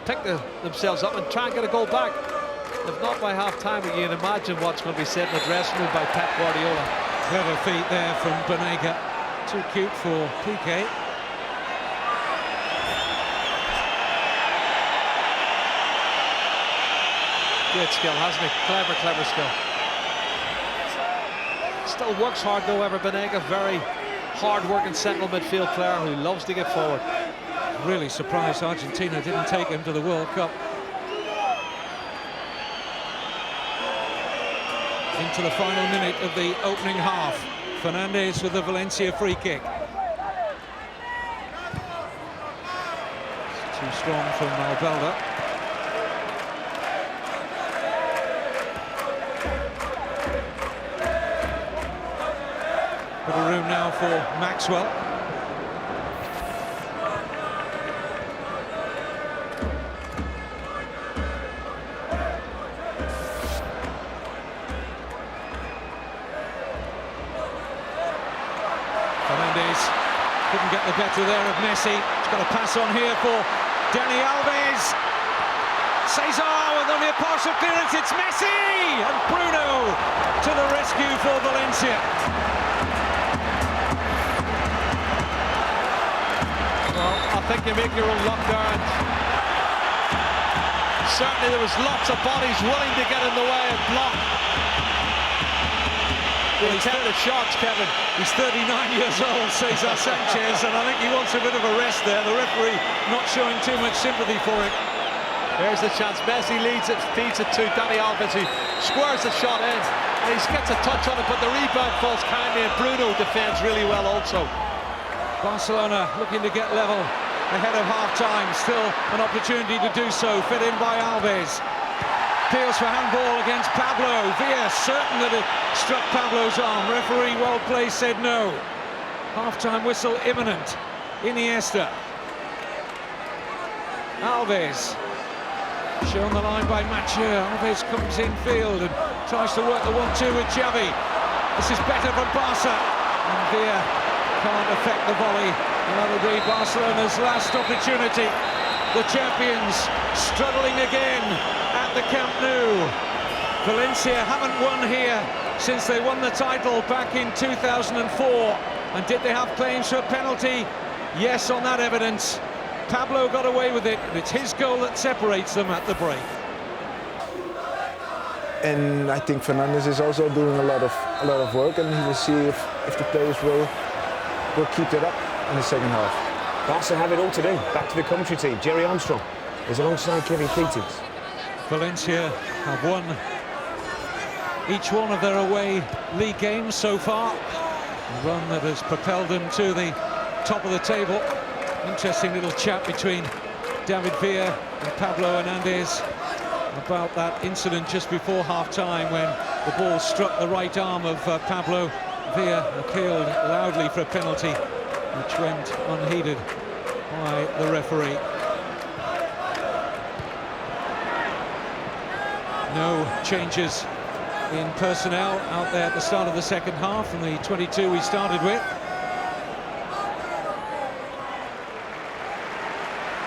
pick themselves up and try and get a goal back. If not by half-time, you can imagine what's going to be said in the dressing room by Pep Guardiola. Clever feet there from Banega. Too cute for Piqué. Great skill, hasn't he? Clever, clever skill. Still works hard though, ever Banega. Very hard-working central midfield player who loves to get forward. Really surprised Argentina didn't take him to the World Cup. Into the final minute of the opening half. Fernandez with the Valencia free kick. It's too strong from Albelda. Bit of room now for Maxwell. Fernandez Couldn't get the better there of Messi. He's got a pass on here for Dani Alves. Cesar with only a partial clearance. It's Messi! And Bruno to the rescue for Valencia. Well, I think you make your own luck there. And certainly there was lots of bodies willing to get in the way and block the intended shots, Kevin. He's 39 years old, Cesar Sanchez, and I think he wants a bit of a rest there. The referee not showing too much sympathy for him. There's the chance. Messi leads it, feeds it to Dani Alves, who squares the shot in, and he gets a touch on it, but the rebound falls kindly, and Bruno defends really well also. Barcelona looking to get level ahead of half-time. Still an opportunity to do so, fed in by Alves. Appeals for handball against Pablo. Villa certain that it struck Pablo's arm. Referee, well placed, said no. Half-time whistle imminent. Iniesta. Alves. Shown the line by Mathieu. Alves comes in field and tries to work the 1-2 with Xavi. This is better from Barca. And Villa can't affect the volley. And that'll be Barcelona's last opportunity. The champions struggling again at the Camp Nou. Valencia haven't won here since they won the title back in 2004. And did they have claims for a penalty? Yes, on that evidence. Pablo got away with it, and it's his goal that separates them at the break. And I think Fernandes is also doing a lot of work, and he will see if the players will keep it up in the second half. Barca have it all to do. Back to the commentary team. Jerry Armstrong is alongside Kevin Keatings. Valencia have won each one of their away league games so far. A run that has propelled them to the top of the table. Interesting little chat between David Villa and Pablo Hernandez about that incident just before half-time when the ball struck the right arm of Pablo. Villa appealed loudly for a penalty, which went unheeded by the referee. No changes in personnel out there at the start of the second half from the 22 we started with.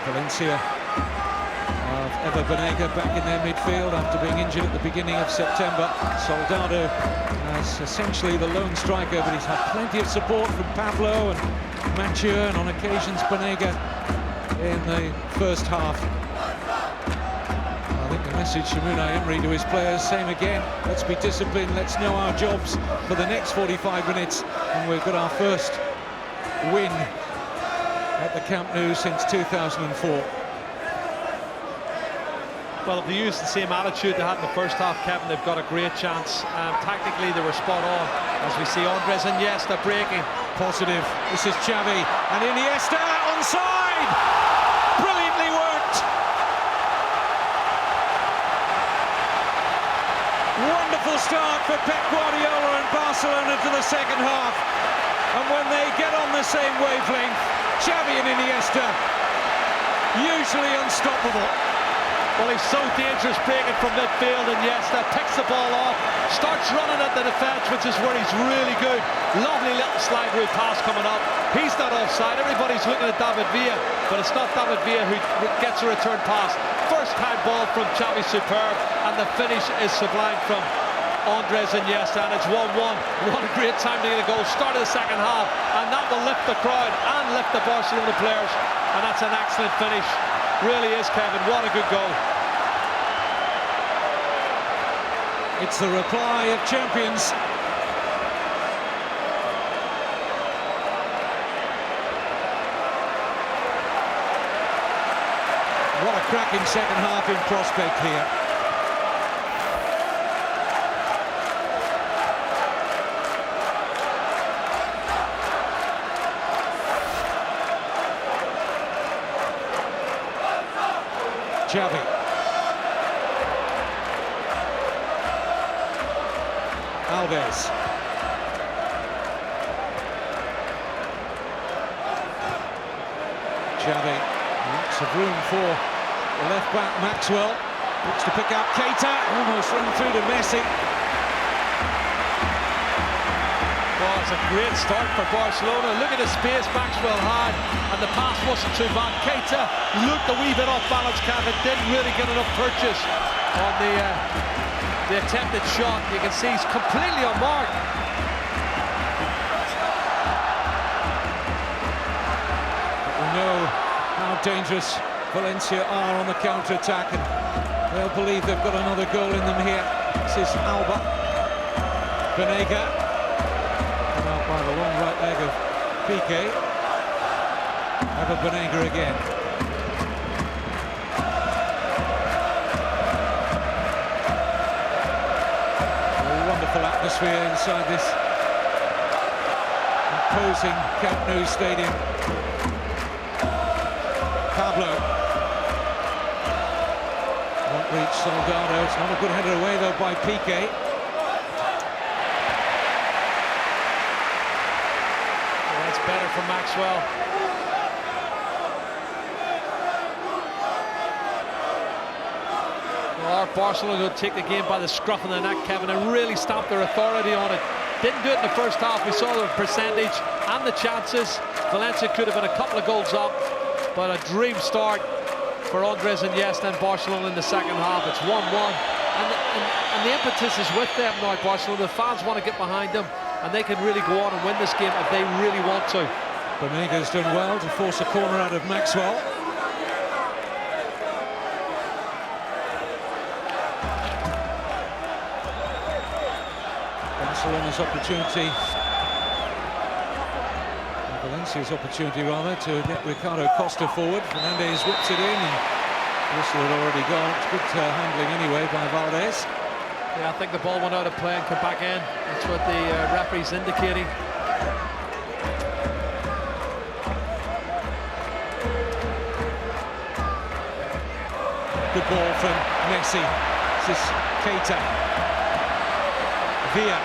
Valencia have Ever Banega back in their midfield after being injured at the beginning of September. Soldado as essentially the lone striker, but he's had plenty of support from Pablo and Mathieu, and on occasions Banega in the first half. I think the message from Unai Emery to his players, same again, let's be disciplined, let's know our jobs for the next 45 minutes, and we've got our first win at the Camp Nou since 2004. Well, if they use the same attitude they had in the first half, Kevin, they've got a great chance. Tactically, they were spot on, as we see Andres Iniesta breaking. Positive. This is Xavi, and Iniesta onside! Brilliantly worked! Wonderful start for Pep Guardiola and Barcelona to the second half. And when they get on the same wavelength, Xavi and Iniesta, usually unstoppable. Well, he's so dangerous breaking from midfield, and Iniesta picks the ball off, starts running at the defence, which is where he's really good. Lovely little slide route pass coming up. He's not offside. Everybody's looking at David Villa, but it's not David Villa who gets a return pass. First time ball from Xavi, superb, and the finish is sublime from Andres Iniesta, and it's 1-1. What a great time to get a goal. Start of the second half, and that will lift the crowd and lift the Barcelona players, and that's an excellent finish. Really is, Kevin. What a good goal. It's the reply of champions. What a cracking second half in prospect here. Xavi. Alves. Xavi. Lots of room for the left back Maxwell. Looks to pick up Keita. Almost run through to Messi. Oh, it's a great start for Barcelona. Look at the space Maxwell had, and the pass wasn't too bad. Keita looked a wee bit off balance, Kevin, didn't really get enough purchase on the attempted shot. You can see he's completely unmarked. We know how dangerous Valencia are on the counter-attack, and they'll believe they've got another goal in them here. This is Alba. Banega. Come out by the long right leg of Piqué. Have a Banega again. A wonderful atmosphere inside this imposing Camp Nou stadium. Pablo. Won't reach Soldado. It's not a good header away though by Piqué. That's better for Maxwell. Well, Barcelona will take the game by the scruff of the neck, Kevin, and really stamp their authority on it. Didn't do it in the first half. We saw the percentage and the chances. Valencia could have been a couple of goals up, but a dream start for Andres Iniesta and Barcelona in the second half. It's 1-1, and the impetus is with them now. Barcelona, the fans want to get behind them, and they can really go on and win this game if they really want to. Banega's done well to force a corner out of Maxwell. Barcelona's opportunity, Valencia's opportunity rather, to get Ricardo Costa forward. Fernandez whips it in, and whistle had already gone. It's good handling anyway by Valdez. Yeah, I think the ball went out of play and came back in. That's what the referee's indicating. Good ball from Messi. This is Keita. Villa.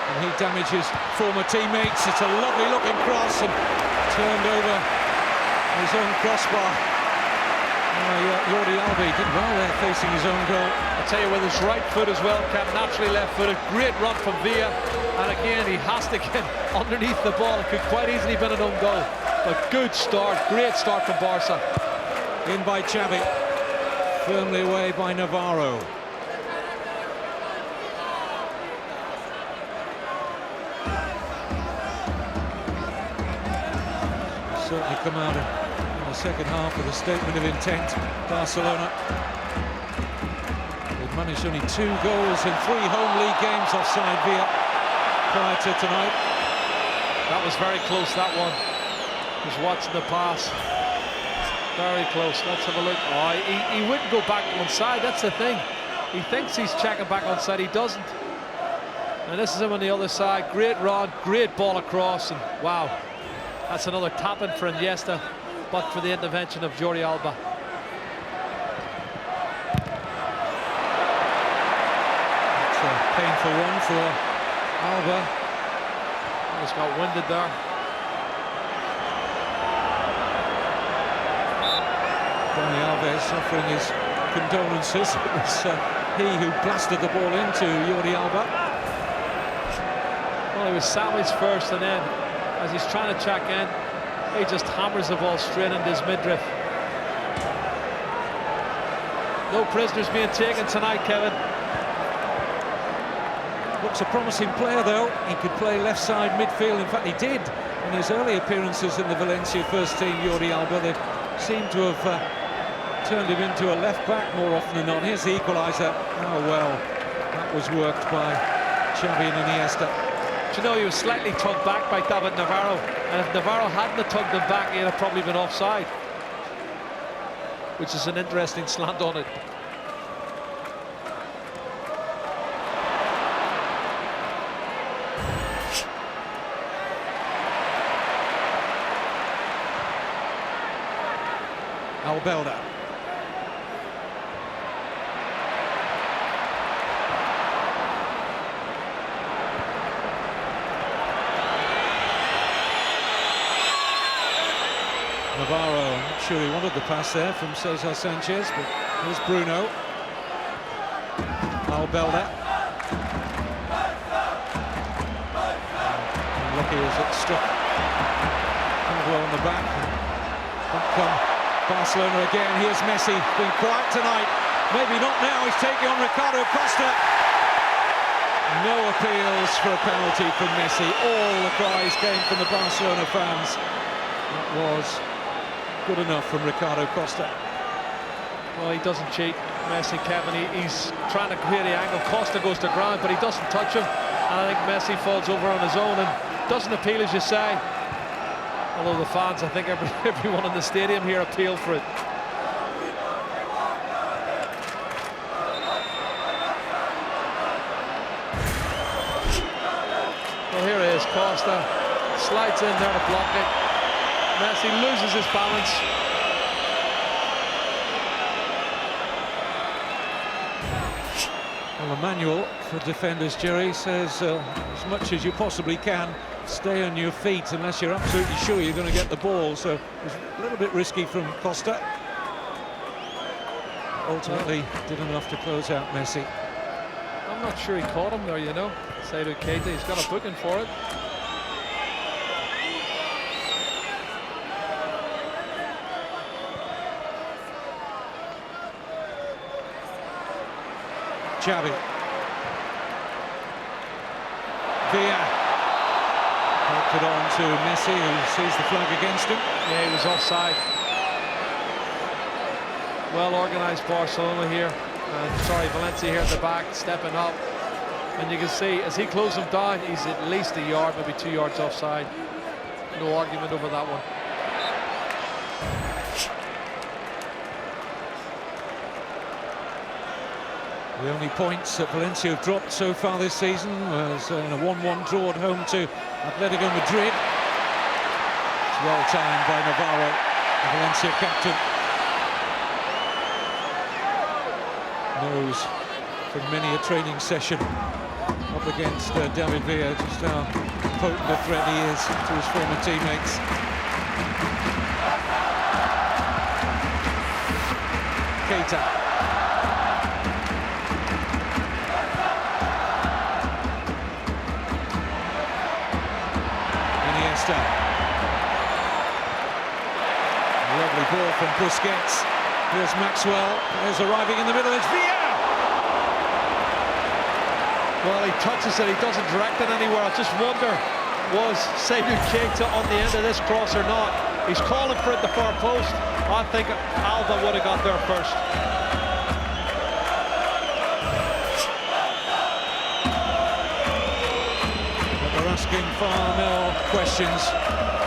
And he damages former teammates. It's a lovely looking cross and turned over his own crossbar. Jordi Alba did well there facing his own goal. I'll tell you, with his right foot as well, Cap, naturally left-footed. Great run from Villa, and again he has to get underneath the ball. It could quite easily been an own goal, but good start, great start from Barca. In by Xavi, firmly away by Navarro. Certainly come out in the second half with a statement of intent. Barcelona, they've managed only 2 goals in 3 home league games offside Villa prior to tonight. That was very close, that one. Just watching the pass. Very close. Let's have a look. Oh, he wouldn't go back onside. That's the thing. He thinks he's checking back onside. He doesn't. And this is him on the other side. Great run, great ball across, and wow. That's another tap-in for Iniesta, but for the intervention of Jordi Alba. It's a painful one for Alba. He's got winded there. Dani Alves offering his condolences. It was he who blasted the ball into Jordi Alba. Well, it was Sammy's first, and then as he's trying to check in, he just hammers the ball straight into his midriff. No prisoners being taken tonight, Kevin. Looks a promising player though. He could play left side midfield. In fact, he did in his early appearances in the Valencia first team, Jordi Alba. They seem to have turned him into a left back more often than not. Here's the equaliser. Oh well, that was worked by Xavi and Iniesta. You know, he was slightly tugged back by David Navarro, and if Navarro hadn't tugged him back, he'd have probably been offside, which is an interesting slant on it. Albelda. Navarro, I'm not sure he wanted the pass there from Cesar Sanchez, but here's Bruno. Albelda. unlucky as it struck well on the back. Up come Barcelona again. Here's Messi, being quiet tonight. Maybe not now. He's taking on Ricardo Costa. No appeals for a penalty from Messi. All the cries came from the Barcelona fans. That was good enough from Ricardo Costa. Well, he doesn't cheat, Messi, Kevin. He's trying to create the angle. Costa goes to ground, but he doesn't touch him. And I think Messi falls over on his own and doesn't appeal, as you say. Although the fans, I think everyone in the stadium here appealed for it. Well, here it is. Costa slides in there to block it. Messi loses his balance. Well, the manual for defenders, Jerry, says as much as you possibly can, stay on your feet unless you're absolutely sure you're going to get the ball. So it was a little bit risky from Costa. Ultimately, did enough to close out Messi. I'm not sure he caught him there, you know. Seydou Keita, he's got a booking for it. Xavi. Villa helped it on to Messi, who sees the flag against him. Yeah, he was offside. Well organised Barcelona here. Sorry, Valencia here at the back, stepping up. And you can see, as he closes him down, he's at least a yard, maybe 2 yards offside. No argument over that one. The only points that Valencia have dropped so far this season was in a 1-1 draw at home to Atletico Madrid. It's well timed by Navarro, the Valencia captain. Knows from many a training session up against David Villa just how potent a threat he is to his former teammates. Keita. Lovely ball from Busquets. Here's Maxwell. There's arriving in the middle. It's Villa. Well, he touches it. He doesn't direct it anywhere. I just wonder, was Seydou Keita on the end of this cross or not? He's calling for it the far post. I think Alba would have got there first. They're asking far more questions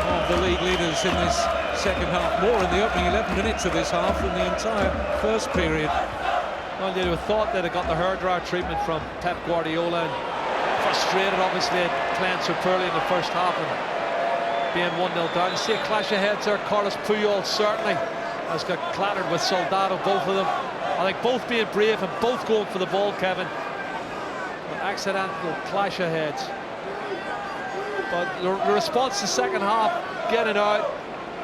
of the league leaders in this second half, more in the opening 11 minutes of this half than the entire first period. Well, you'd have thought they'd have got the hairdryer treatment from Pep Guardiola, and frustrated obviously at playing so poorly in the first half and being 1-0 down. You see a clash of heads there. Carlos Puyol certainly has got clattered with Soldado, both of them. I think both being brave and both going for the ball, Kevin. An accidental clash of heads. But the response to the second half, getting out,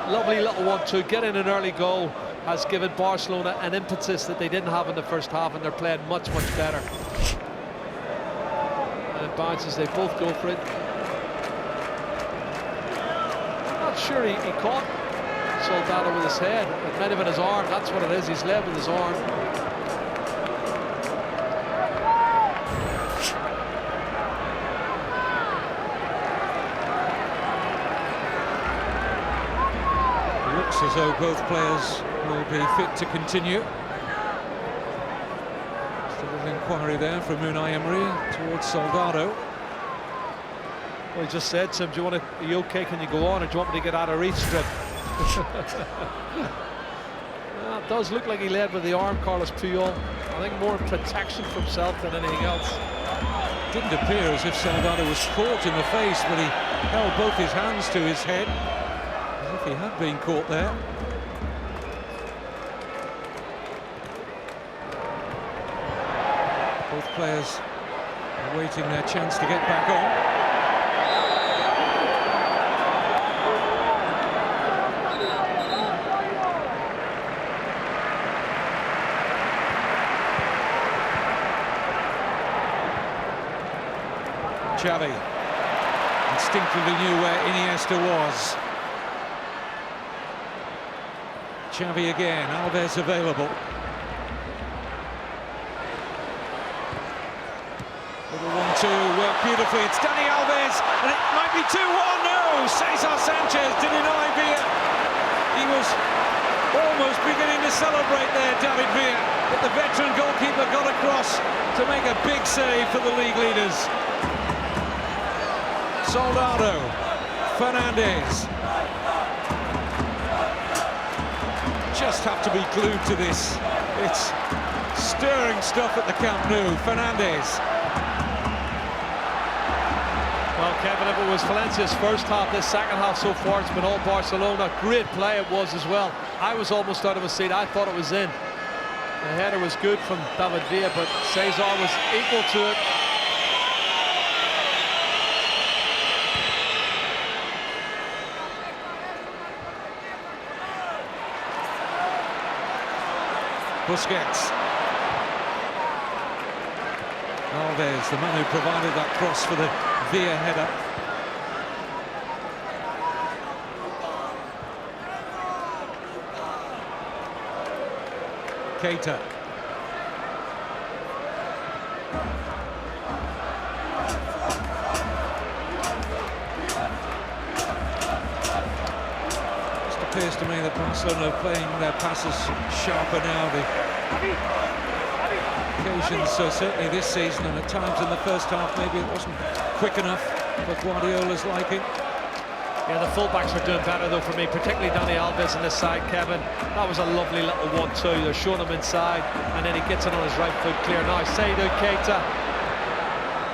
lovely little 1-2, getting an early goal, has given Barcelona an impetus that they didn't have in the first half, and they're playing much, much better. And it bounces, they both go for it. I'm not sure he caught Soldado with his head. It might have been his arm, that's what it is, he's led with his arm. As though both players will be fit to continue. Just a little inquiry there from Unai Emery towards Soldado. Well, he just said to him, are you okay, can you go on, or do you want me to get out of reach strip? Well, it does look like he led with the arm, Carlos Puyol. I think more in protection for himself than anything else. Didn't appear as if Soldado was caught in the face, but he held both his hands to his head. He had been caught there. Both players awaiting their chance to get back on. Xavi. And instinctively knew where Iniesta was. Xavi again, Alves available. Little 1-2, worked beautifully. It's Dani Alves, and it might be 2-1. No, Cesar Sanchez deny Villa. He was almost beginning to celebrate there, David Villa, but the veteran goalkeeper got across to make a big save for the league leaders. Soldado, Fernandes. Just have to be glued to this. It's stirring stuff at the Camp Nou. Fernandes. Well, Kevin, if it was Valencia's first half, this second half so far, it's been all Barcelona. Great play it was as well. I was almost out of a seat. I thought it was in. The header was good from David Villa, but Cesar was equal to it. Busquets. Alves, the man who provided that cross for the Villa header. Keita. Appears to me that Barcelona are playing their passes sharper now. The occasions certainly this season, and at times in the first half maybe it wasn't quick enough for Guardiola's liking. Yeah, the fullbacks are doing better though for me, particularly Dani Alves on this side, Kevin. That was a lovely little 1-2. They're showing him inside, and then he gets it on his right foot clear. Now Seydou Keita.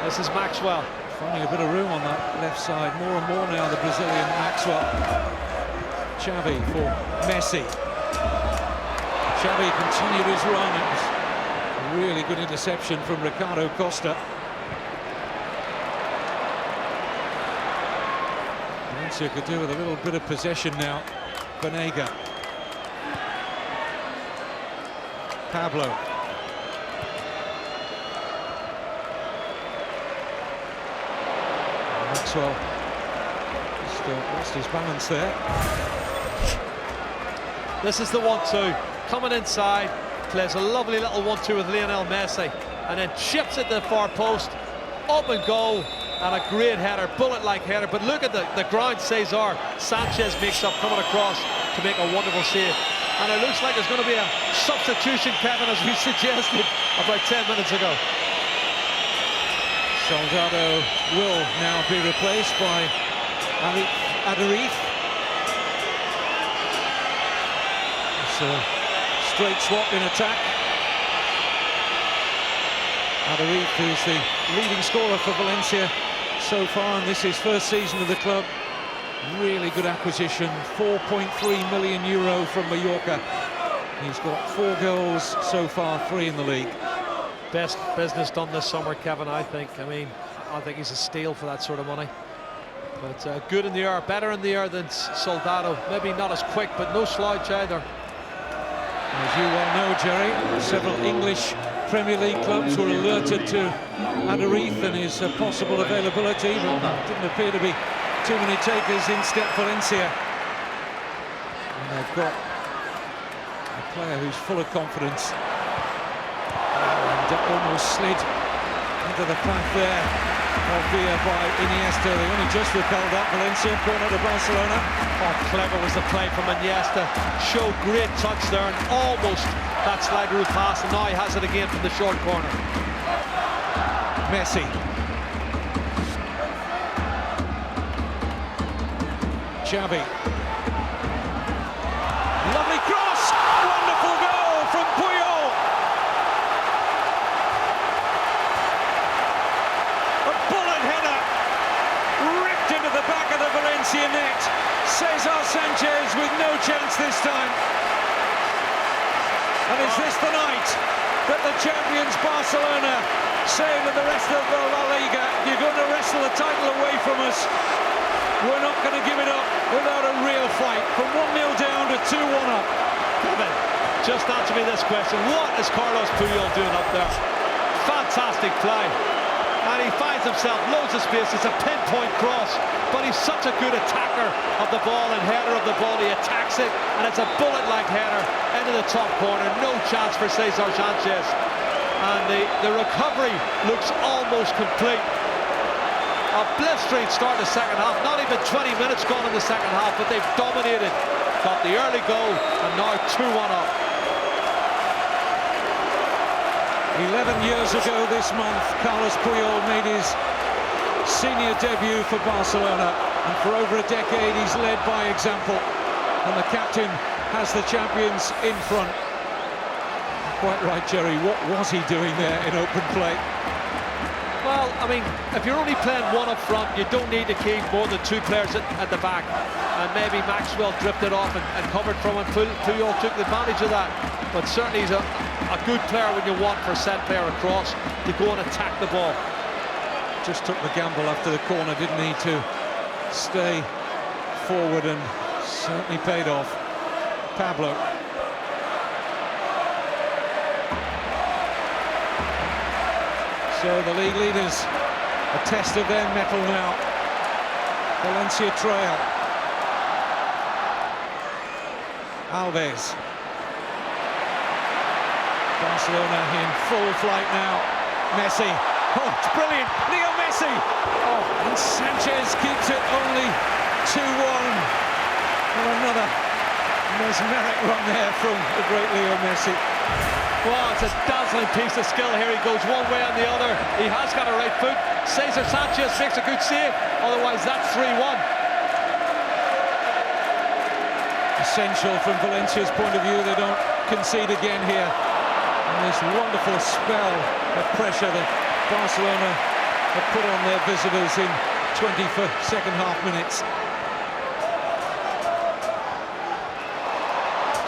This is Maxwell. Finding a bit of room on that left side, more and more now, the Brazilian Maxwell. Xavi for Messi. Xavi continued his run. It was a really good interception from Ricardo Costa. Valencia could do with a little bit of possession now. Banega. Pablo. Maxwell just lost his balance there. This is the 1-2. Coming inside, plays a lovely little 1-2 with Lionel Messi, and then chips at the far post. Open goal, and a great header, bullet-like header. But look at the ground Cesar Sanchez makes up coming across to make a wonderful save. And it looks like there's going to be a substitution, Kevin, as we suggested about 10 minutes ago. Soldado will now be replaced by Adarith. It's a straight swap in attack. Adarith is the leading scorer for Valencia so far, and this is first season of the club. Really good acquisition, €4.3 million from Mallorca. He's got 4 goals so far, 3 in the league. Best business done this summer, Kevin, I think. I mean, I think he's a steal for that sort of money. But good in the air, better in the air than Soldado. Maybe not as quick, but no slouch either. As you well know, Jerry, several English Premier League clubs were alerted to Adarith and his possible availability, but there didn't appear to be too many takers in step Valencia. And they've got a player who's full of confidence. And almost slid into the path there of Villa by Iniesta. They only just repelled that. Valencia, corner to Barcelona. Oh, clever was the play from Iniesta. Showed great touch there, and almost that slide rule pass, and now he has it again from the short corner. Messi. Xavi. Lovely cross! Wonderful goal from Puyol! A bullet header ripped into the back of the Valencia net. Cesar Sanchez with no chance this time. And is this the night that the champions Barcelona say to the rest of the La Liga, you're going to wrestle the title away from us? We're not going to give it up without a real fight. From 1-0 down to 2-1 up. Kevin, just answer me this question. What is Carlos Puyol doing up there? Fantastic play. And he finds himself loads of space. It's a pinpoint cross, but he's such a good attacker of the ball and header of the ball. He attacks it, and it's a bullet-like header into the top corner. No chance for Cesar Sanchez. And the recovery looks almost complete. A blistering start to the second half. Not even 20 minutes gone in the second half, but they've dominated. Got the early goal, and now 2-1 up. 11 years ago this month, Carlos Puyol made his senior debut for Barcelona, and for over a decade he's led by example, and the captain has the champions in front. Quite right, Jerry, what was he doing there in open play? Well, I mean, if you're only playing one up front, you don't need to keep more than two players at the back. And maybe Maxwell drifted off and covered from him. Puyol took advantage of that. But certainly he's a good player when you want for a set player across to go and attack the ball. Just took the gamble after the corner, didn't need to stay forward, and certainly paid off. Pablo. So the league leaders, a test of their mettle now. Valencia trail. Alves. Barcelona in full flight now. Messi. Oh, it's brilliant. Leo Messi. Oh, and Sanchez keeps it only 2-1. And another mesmeric run there from the great Leo Messi. Wow, it's a dazzling piece of skill here. He goes one way and the other. He has got a right foot. Cesar Sanchez makes a good save. Otherwise, that's 3-1. Essential from Valencia's point of view. They don't concede again here. And this wonderful spell of pressure that Barcelona have put on their visitors in 20 second half minutes.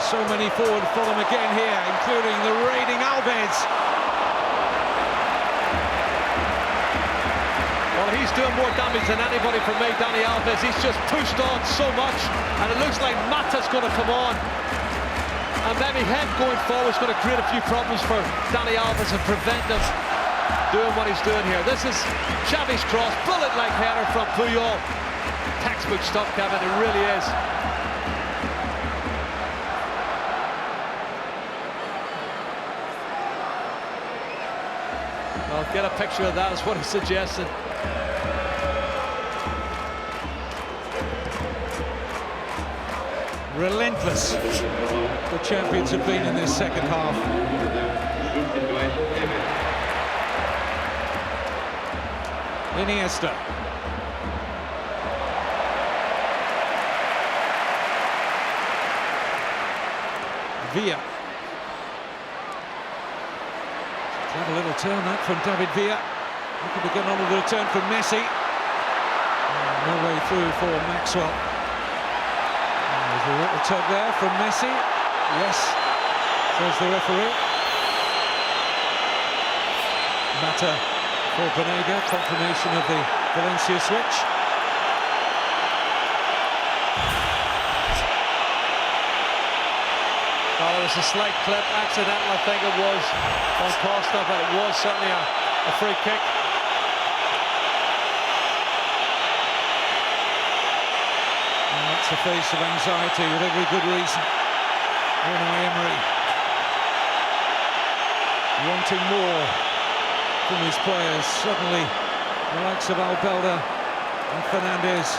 So many forward for them again here, including the raiding Alves. Well, he's doing more damage than anybody for me, Dani Alves. He's just pushed on so much, and it looks like Mata's going to come on. And maybe him going forward is going to create a few problems for Dani Alves and prevent him doing what he's doing here. This is Xavi's cross, bullet-like header from Puyol. Textbook stuff, Kevin, it really is. Well, get a picture of that is what he's suggesting. Relentless the champions have been in this second half. Iniesta. Villa. Have a little turn that from David Villa. Looking to get on with the return from Messi. No way through for Maxwell. There's a little tug there from Messi. Yes, says the referee. Mata for Banega, confirmation of the Valencia switch. Well, there was a slight clip, accidental I think it was, on Costa, but it was certainly a free kick. And that's a face of anxiety with every good reason. Unai Emery wanting more from his players. Suddenly the likes of Albelda and Fernandez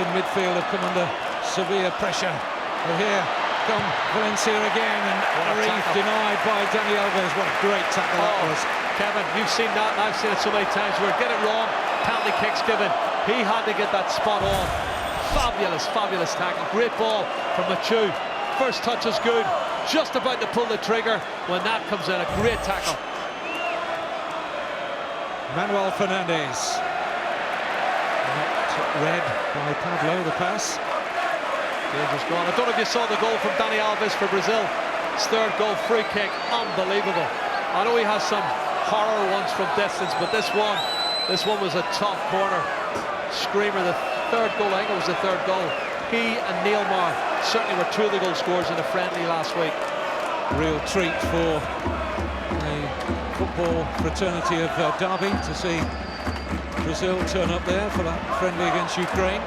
in midfield have come under severe pressure. But here come Valencia again, and Arif denied by Dani Alves. What a great tackle that was. Kevin, you've seen that, and I've seen it so many times where get it wrong, penalty kicks given. He had to get that spot on. Fabulous, fabulous tackle. Great ball from Machu. First touch is good. Just about to pull the trigger when that comes in. A great tackle. Manuel Fernandez. Read by Pablo, the pass. Dangerous goal. I don't know if you saw the goal from Dani Alves for Brazil. His third goal, free kick, unbelievable. I know he has some horror ones from distance, but this one was a top corner screamer. The third goal, I think it was the third goal. He and Neilmar certainly were two of the goal scorers in a friendly last week. Real treat for the football fraternity of Derby to see Brazil turn up there for that friendly against Ukraine.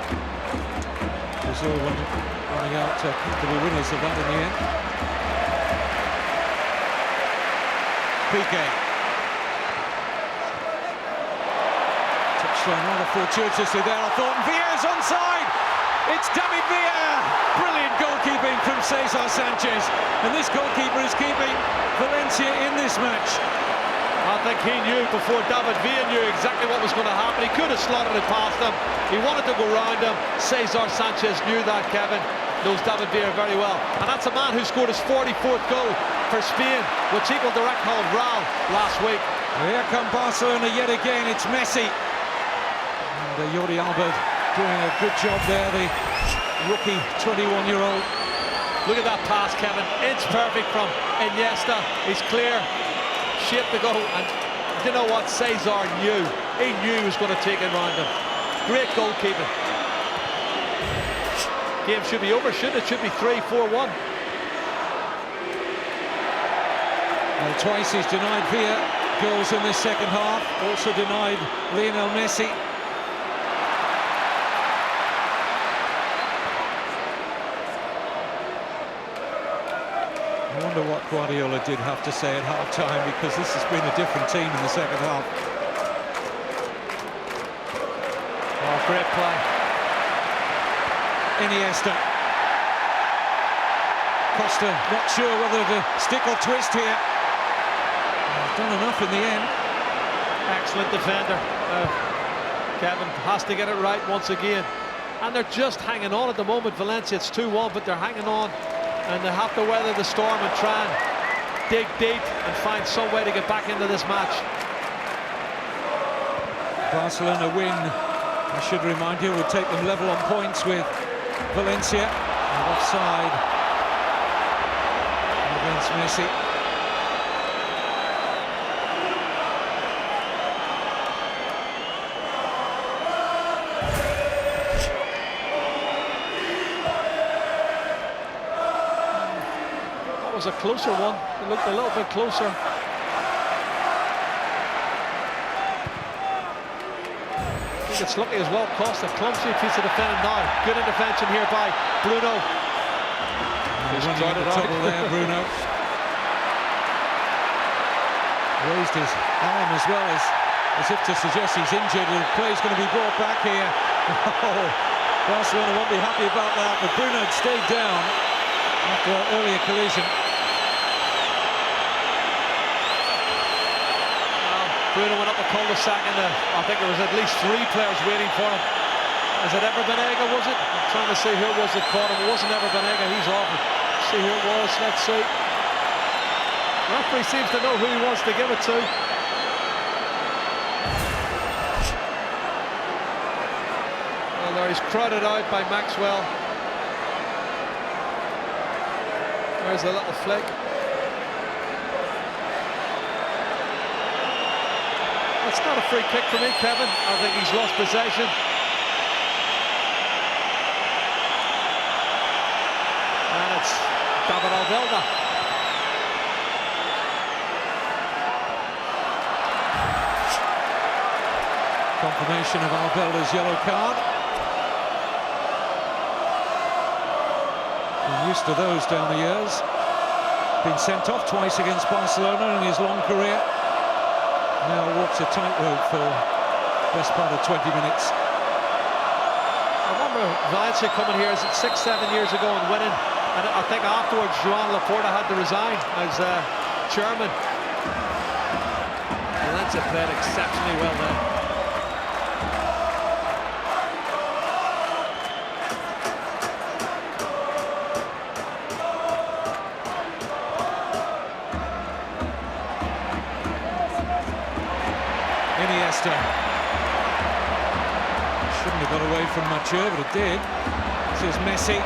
Brazil running out comfortable winners of that in the end. Piqué. Touchdown rather fortuitously there, I thought. Villa's onside! It's David Villa! Brilliant goalkeeping from Cesar Sanchez. And this goalkeeper is keeping Valencia in this match. I think he knew before David Villa knew exactly what was going to happen. He could have slotted it past him. He wanted to go round him. Cesar Sanchez knew that, Kevin. Knows David Villa very well. And that's a man who scored his 44th goal for Spain, which equaled the record of Real last week. Here come Barcelona yet again. It's Messi. And Jordi Alba doing a good job there, the rookie 21-year-old. Look at that pass, Kevin. It's perfect from Iniesta. He's clear. Shape to go, and you know what? Cesar knew. He knew he was going to take it round him. Great goalkeeping. Game should be over, shouldn't it? Should be 3-4-1. Well, twice he's denied Villa goals in this second half. Also denied Lionel Messi. I wonder what Guardiola did have to say at half-time, because this has been a different team in the second half. Oh, great play. Iniesta. Costa not sure whether to stick or twist here. Done enough in the end. Excellent defender. Kevin has to get it right once again. And they're just hanging on at the moment. Valencia, it's 2-1, but they're hanging on. And they have to weather the storm and try and dig deep and find some way to get back into this match. Barcelona win, I should remind you, would take them level on points with Valencia. And offside against Messi. Was a closer one. It looked a little bit closer. I think it's lucky as well. Costa, clumsy piece of defending now. Good intervention here by Bruno. He's running into trouble there, Bruno. Raised his arm as well as if to suggest he's injured, and the play's going to be brought back here. Oh, Barcelona won't be happy about that, but Bruno had stayed down after an earlier collision. Bruno went up the cul-de-sac, and I think there was at least 3 players waiting for him. Is it ever Banega, was it? I'm trying to see who it was that caught him. It wasn't ever Banega, he's off it. See who it was, let's see. The referee seems to know who he wants to give it to. Well, there he's crowded out by Maxwell. There's a little flick. It's not a free kick for me, Kevin. I think he's lost possession. And it's David Alvelda. Confirmation of Alvelda's yellow card. Been used to those down the years. Been sent off twice against Barcelona in his long career. Now walks a tightrope for the best part of 20 minutes. I remember Valencia coming here, is it 6-7 years ago, and winning. And I think afterwards Joan Laporta had to resign as chairman. Valencia played exceptionally well there. Iniesta. Shouldn't have got away from Mature, but it did. This is Messi.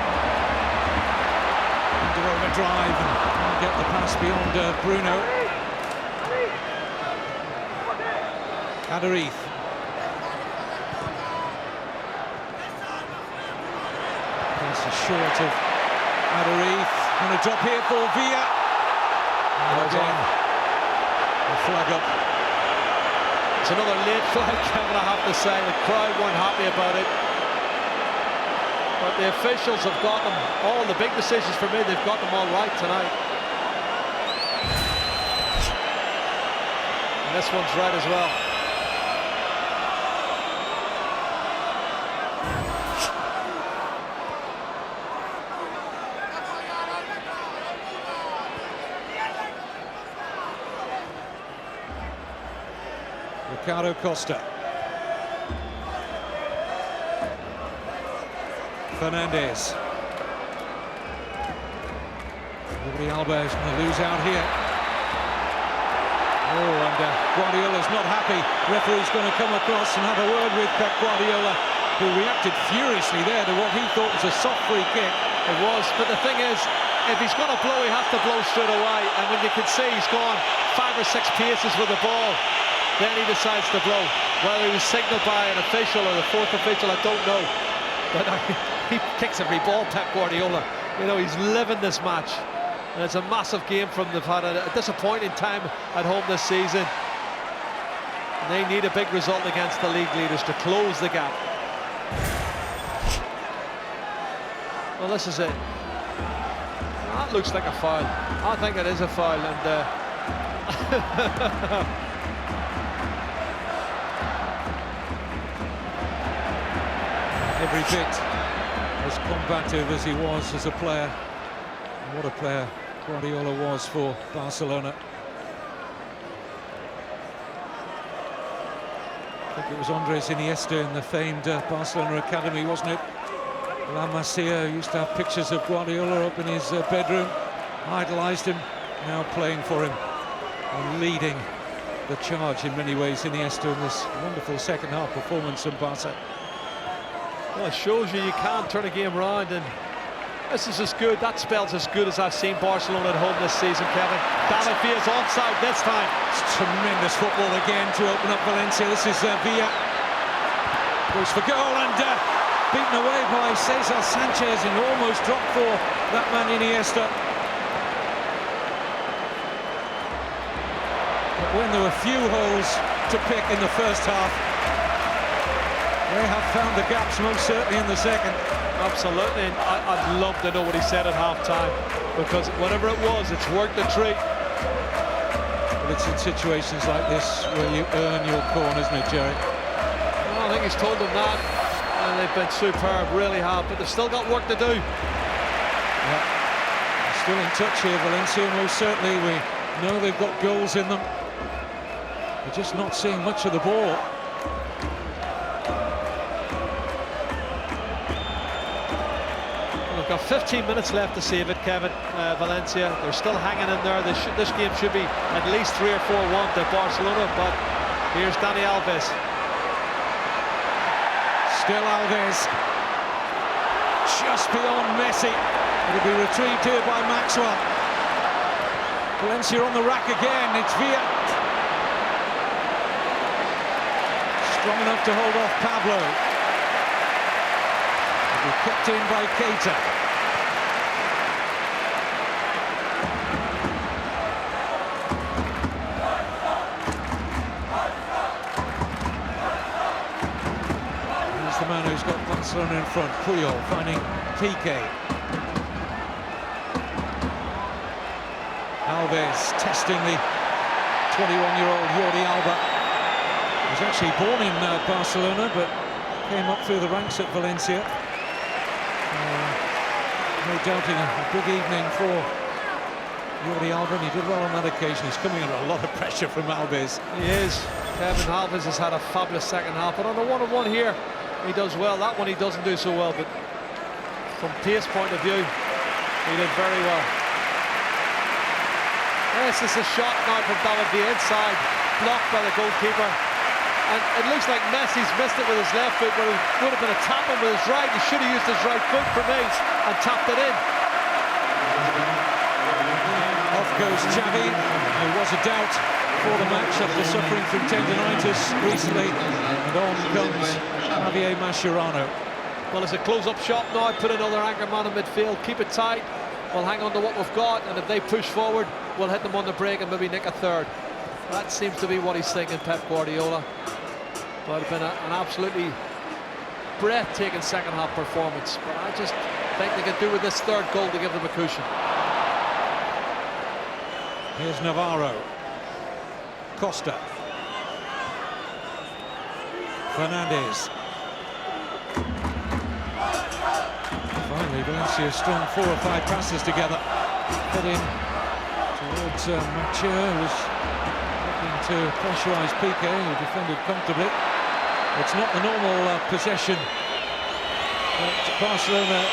Under overdrive and can't get the pass beyond Bruno. Adariz. Pass is short of Adariz. And a drop here for Villa. And again, a flag up. It's another late flag, Kevin, I have to say. The crowd weren't happy about it. But the officials have got them, all the big decisions for me, they've got them all right tonight. And this one's right as well. Ricardo Costa. Fernandez. Jordi Alba is going to lose out here. Oh, and Guardiola's not happy. Referee's going to come across and have a word with Pep Guardiola, who reacted furiously there to what he thought was a soft free kick. It was, but the thing is, if he's going to blow, he has to blow straight away. And when you can see he's gone 5 or 6 paces with the ball, then he decides to blow. Whether he was signalled by an official or the fourth official, I don't know. But he kicks every ball, Pep Guardiola. You know, he's living this match. And it's a massive game from they've had a disappointing time at home this season. And they need a big result against the league leaders to close the gap. Well, this is it. That looks like a foul. I think it is a foul. And every bit as combative as he was as a player. And what a player Guardiola was for Barcelona. I think it was Andres Iniesta in the famed Barcelona Academy, wasn't it? La Masia used to have pictures of Guardiola up in his bedroom, idolised him, now playing for him and leading the charge in many ways. Iniesta in this wonderful second half performance in Barca. Well, it shows you can turn a game round, and this is as good, that spell's as good as I've seen Barcelona at home this season, Kevin. David Villa's onside this time. It's tremendous football again to open up Valencia. This is Villa. Goes for goal and beaten away by Cesar Sanchez, and almost dropped for that man Iniesta. But when there were few holes to pick in the first half, they have found the gaps most certainly in the second. Absolutely, and I'd love to know what he said at half-time, because whatever it was, it's worked a treat. But it's in situations like this where you earn your corn, isn't it, Jerry? Well, I think he's told them that, and they've been superb, really have, but they've still got work to do. Yeah. They're still in touch here, Valencia, most certainly. We know they've got goals in them. We're just not seeing much of the ball. Got 15 minutes left to save it, Kevin. Valencia, they're still hanging in there. This game should be at least 3 or 4-1 to Barcelona, but here's Dani Alves. Still Alves. Just beyond Messi. It'll be retrieved here by Maxwell. Valencia on the rack again. It's Villa. Strong enough to hold off Pablo. It'll be kicked in by Keita. The man who's got Barcelona in front, Puyol, finding Piqué. Alves testing the 21-year-old Jordi Alba. He was actually born in Barcelona, but came up through the ranks at Valencia. No doubting a big evening for Jordi Alba, and he did well on that occasion. He's coming under a lot of pressure from Alves. He is. Kevin Alves has had a fabulous second half, but on a one-on-one here, he does well. That one he doesn't do so well, but from pace point of view, he did very well. This is a shot now from David Villa inside, blocked by the goalkeeper. And it looks like Messi's missed it with his left foot, where he would have been a tapping with his right. He should have used his right foot for me and tapped it in. Off goes Xavi. There was a doubt for the match after suffering from tendinitis recently, and on comes Javier Mascherano. Well, it's a close-up shot now. Put another anchor man in midfield. Keep it tight. We'll hang on to what we've got, and if they push forward, we'll hit them on the break and maybe nick a third. That seems to be what he's thinking, Pep Guardiola. But it's been an absolutely breathtaking second-half performance. But I just think they could do with this third goal to give them a cushion. Here's Navarro. Costa. Fernandez. Finally, Valencia strung 4 or 5 passes together. Put in towards Mathieu, who was looking to pressurise Piqué, who defended comfortably. It's not the normal possession that Barcelona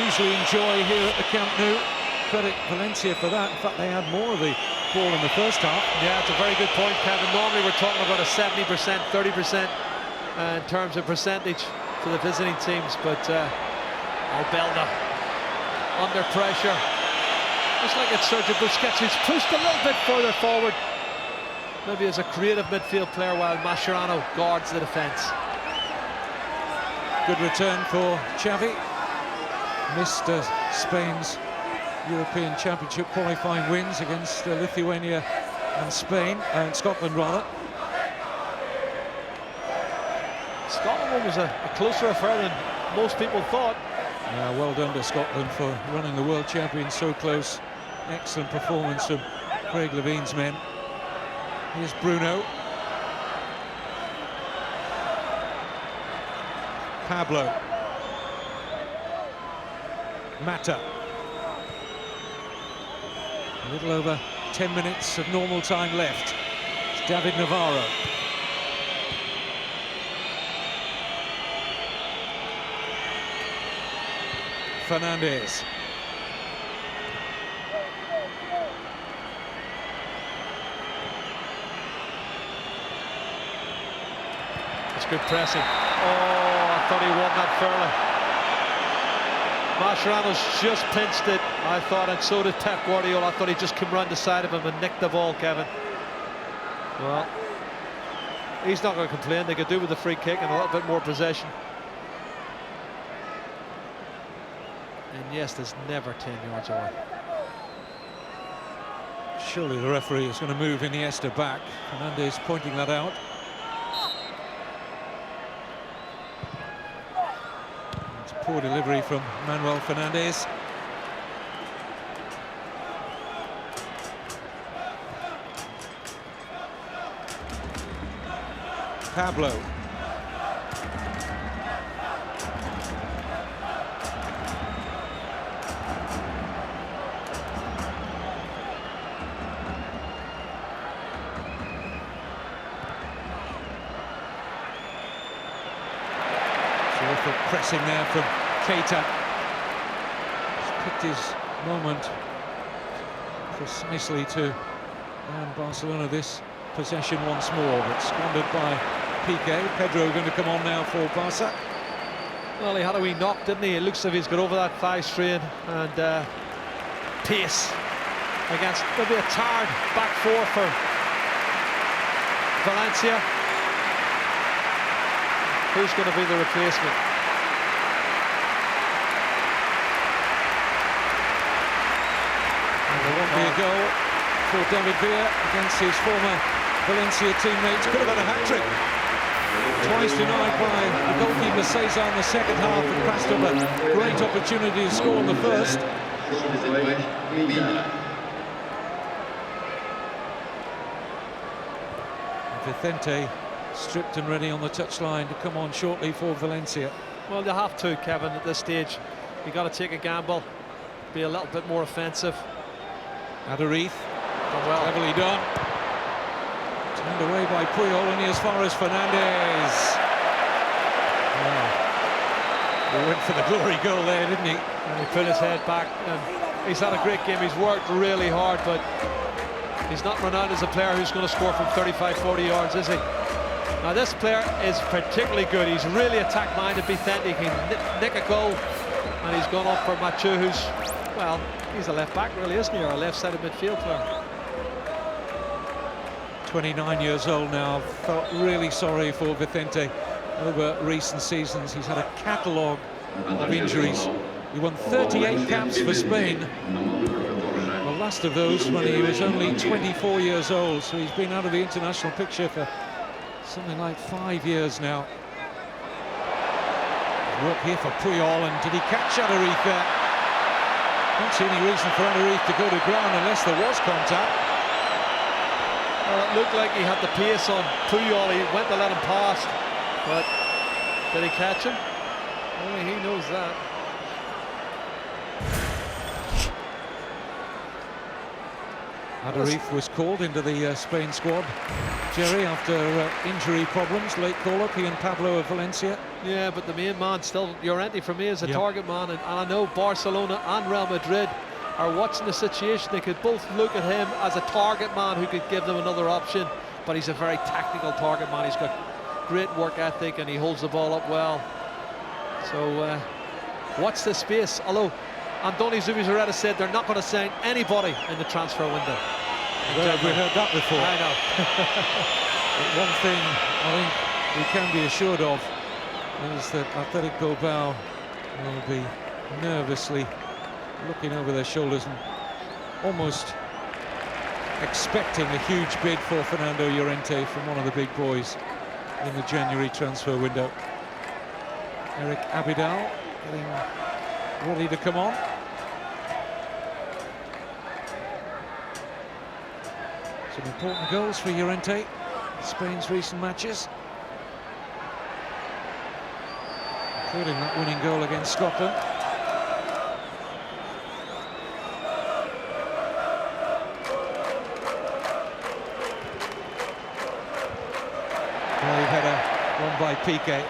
usually enjoy here at the Camp Nou. Credit Valencia for that. In fact, they had more of the ball in the first half. Yeah, it's a very good point, Kevin. Normally we're talking about a 70%, 30% in terms of percentage for the visiting teams, but Albelda under pressure. It's like it's Sergio Busquets who's pushed a little bit further forward, maybe as a creative midfield player, while Mascherano guards the defence. Good return for Xavi. Missed Spain's European Championship qualifying wins against Lithuania and Scotland rather. Scotland one was a closer affair than most people thought. Yeah, well done to Scotland for running the world champions so close. Excellent performance from Craig Levine's men. Here's Bruno. Pablo. Mata. A little over 10 minutes of normal time left. It's David Navarro. Fernandez. It's good pressing. Oh, I thought he won that fairly. Mascherano's just pinched it, I thought, and so did Pep Guardiola. I thought he'd just come round the side of him and nick the ball, Kevin. Well, he's not going to complain. They could do with the free kick and a little bit more possession. And yes, there's never 10 yards away. Surely the referee is going to move Iniesta back. Fernandez pointing that out. It's a poor delivery from Manuel Fernandez. Pablo. Terrific pressing there from Keita. He's picked his moment precisely to earn Barcelona this possession once more, but squandered by Piqué. Pedro going to come on now for Barca. Well, he had a wee knock, didn't he? It looks as if he's got over that thigh strain, and pace against maybe a tired back four for Valencia. Who's going to be the replacement? And there won't be a goal for David Villa against his former Valencia teammates. Could have had a hat-trick. Twice denied by the goalkeeper Cesar in the second half, and passed up a great opportunity to score in the first. Vicente stripped and ready on the touchline to come on shortly for Valencia. Well, they have to, Kevin, at this stage. You've got to take a gamble, be a little bit more offensive. Adarith, well, cleverly done. Turned away by Puyol, only as far as Fernandez. Wow. He went for the glory goal there, didn't he? And he put his head back. And he's had a great game. He's worked really hard, but he's not run out as a player who's going to score from 35, 40 yards, is he? Now, this player is particularly good. He's really attack-minded, Vicente. He can nick a goal, and he's gone up for Mathieu, who's, well, he's a left-back, really, isn't he? Or a left-sided midfield player. 29 years old now. Felt really sorry for Vicente over recent seasons. He's had a catalogue of injuries. He won 38 caps for Spain. The last of those when he was only 24 years old, so he's been out of the international picture for something like 5 years now. Work here for Puyol, and did he catch Adarife there? Don't see any reason for Adarife to go to ground unless there was contact. Well, it looked like he had the pace on Puyol. He went to let him pass, but did he catch him? Only he knows that. Adarife was called into the Spain squad, Jerry, after injury problems. Late call-up, he and Pablo of Valencia. Yeah, but the main man still, Llorente for me, is a target man, and I know Barcelona and Real Madrid are watching the situation. They could both look at him as a target man who could give them another option, but he's a very tactical target man. He's got great work ethic and he holds the ball up well. So watch this space, although Andoni Zubizarreta said they're not going to sign anybody in the transfer window. Well, we heard that before. I know. But one thing I think we can be assured of is that Athletic Bilbao will be nervously looking over their shoulders and almost expecting a huge bid for Fernando Llorente from one of the big boys in the January transfer window. Eric Abidal getting ready to come on. Some important goals for Llorente in Spain's recent matches, including that winning goal against Scotland. Well, header won by Piqué.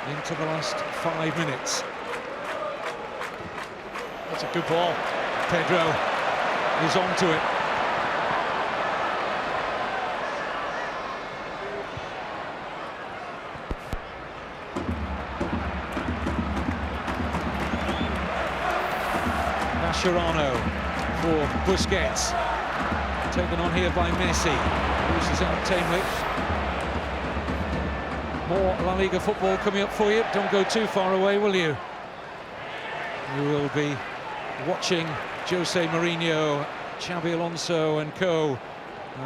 Into the last 5 minutes. That's a good ball. Pedro is onto it. Mascherano for Busquets. Taken on here by Messi. Loses out tamely. More La Liga football coming up for you. Don't go too far away, will you? You will be watching Jose Mourinho, Xabi Alonso and co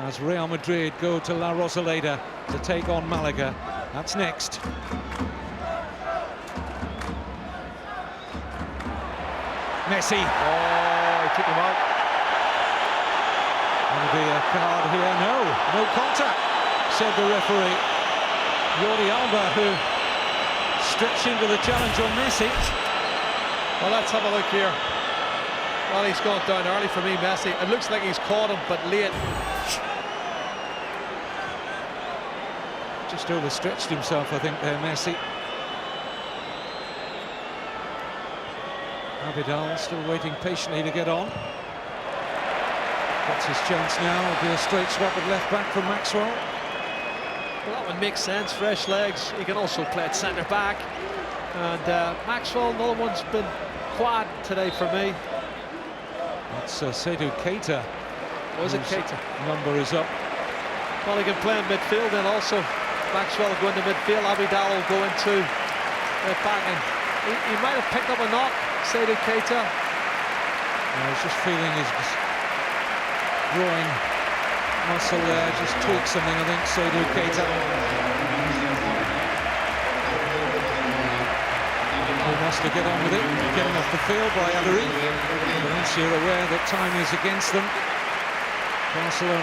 as Real Madrid go to La Rosaleda to take on Malaga. That's next. Messi. Oh, he took him out. There'll be a card here. No contact, said the referee. Jordi Alba, who stretched into the challenge on Messi. Well, let's have a look here. Well, he's gone down early for me, Messi. It looks like he's caught him, but late. Just overstretched himself, I think, there, Messi. Abidal still waiting patiently to get on. Gets his chance now. It'll be a straight swap at left back from Maxwell. Well, that would make sense. Fresh legs. He can also play at centre back. And Maxwell, another one's been quad today for me. That's Seydou Keita. Was it Keita? Number is up. Well, he can play in midfield, and also Maxwell will go into midfield. Abidal will go into back, and he might have picked up a knock, Seydou Keita. I was just feeling his groin muscle there, just tweaked something, I think, Seydou Keita. He wants to get on with it, getting off the field by Adarife. Valencia are aware that time is against them. Barcelona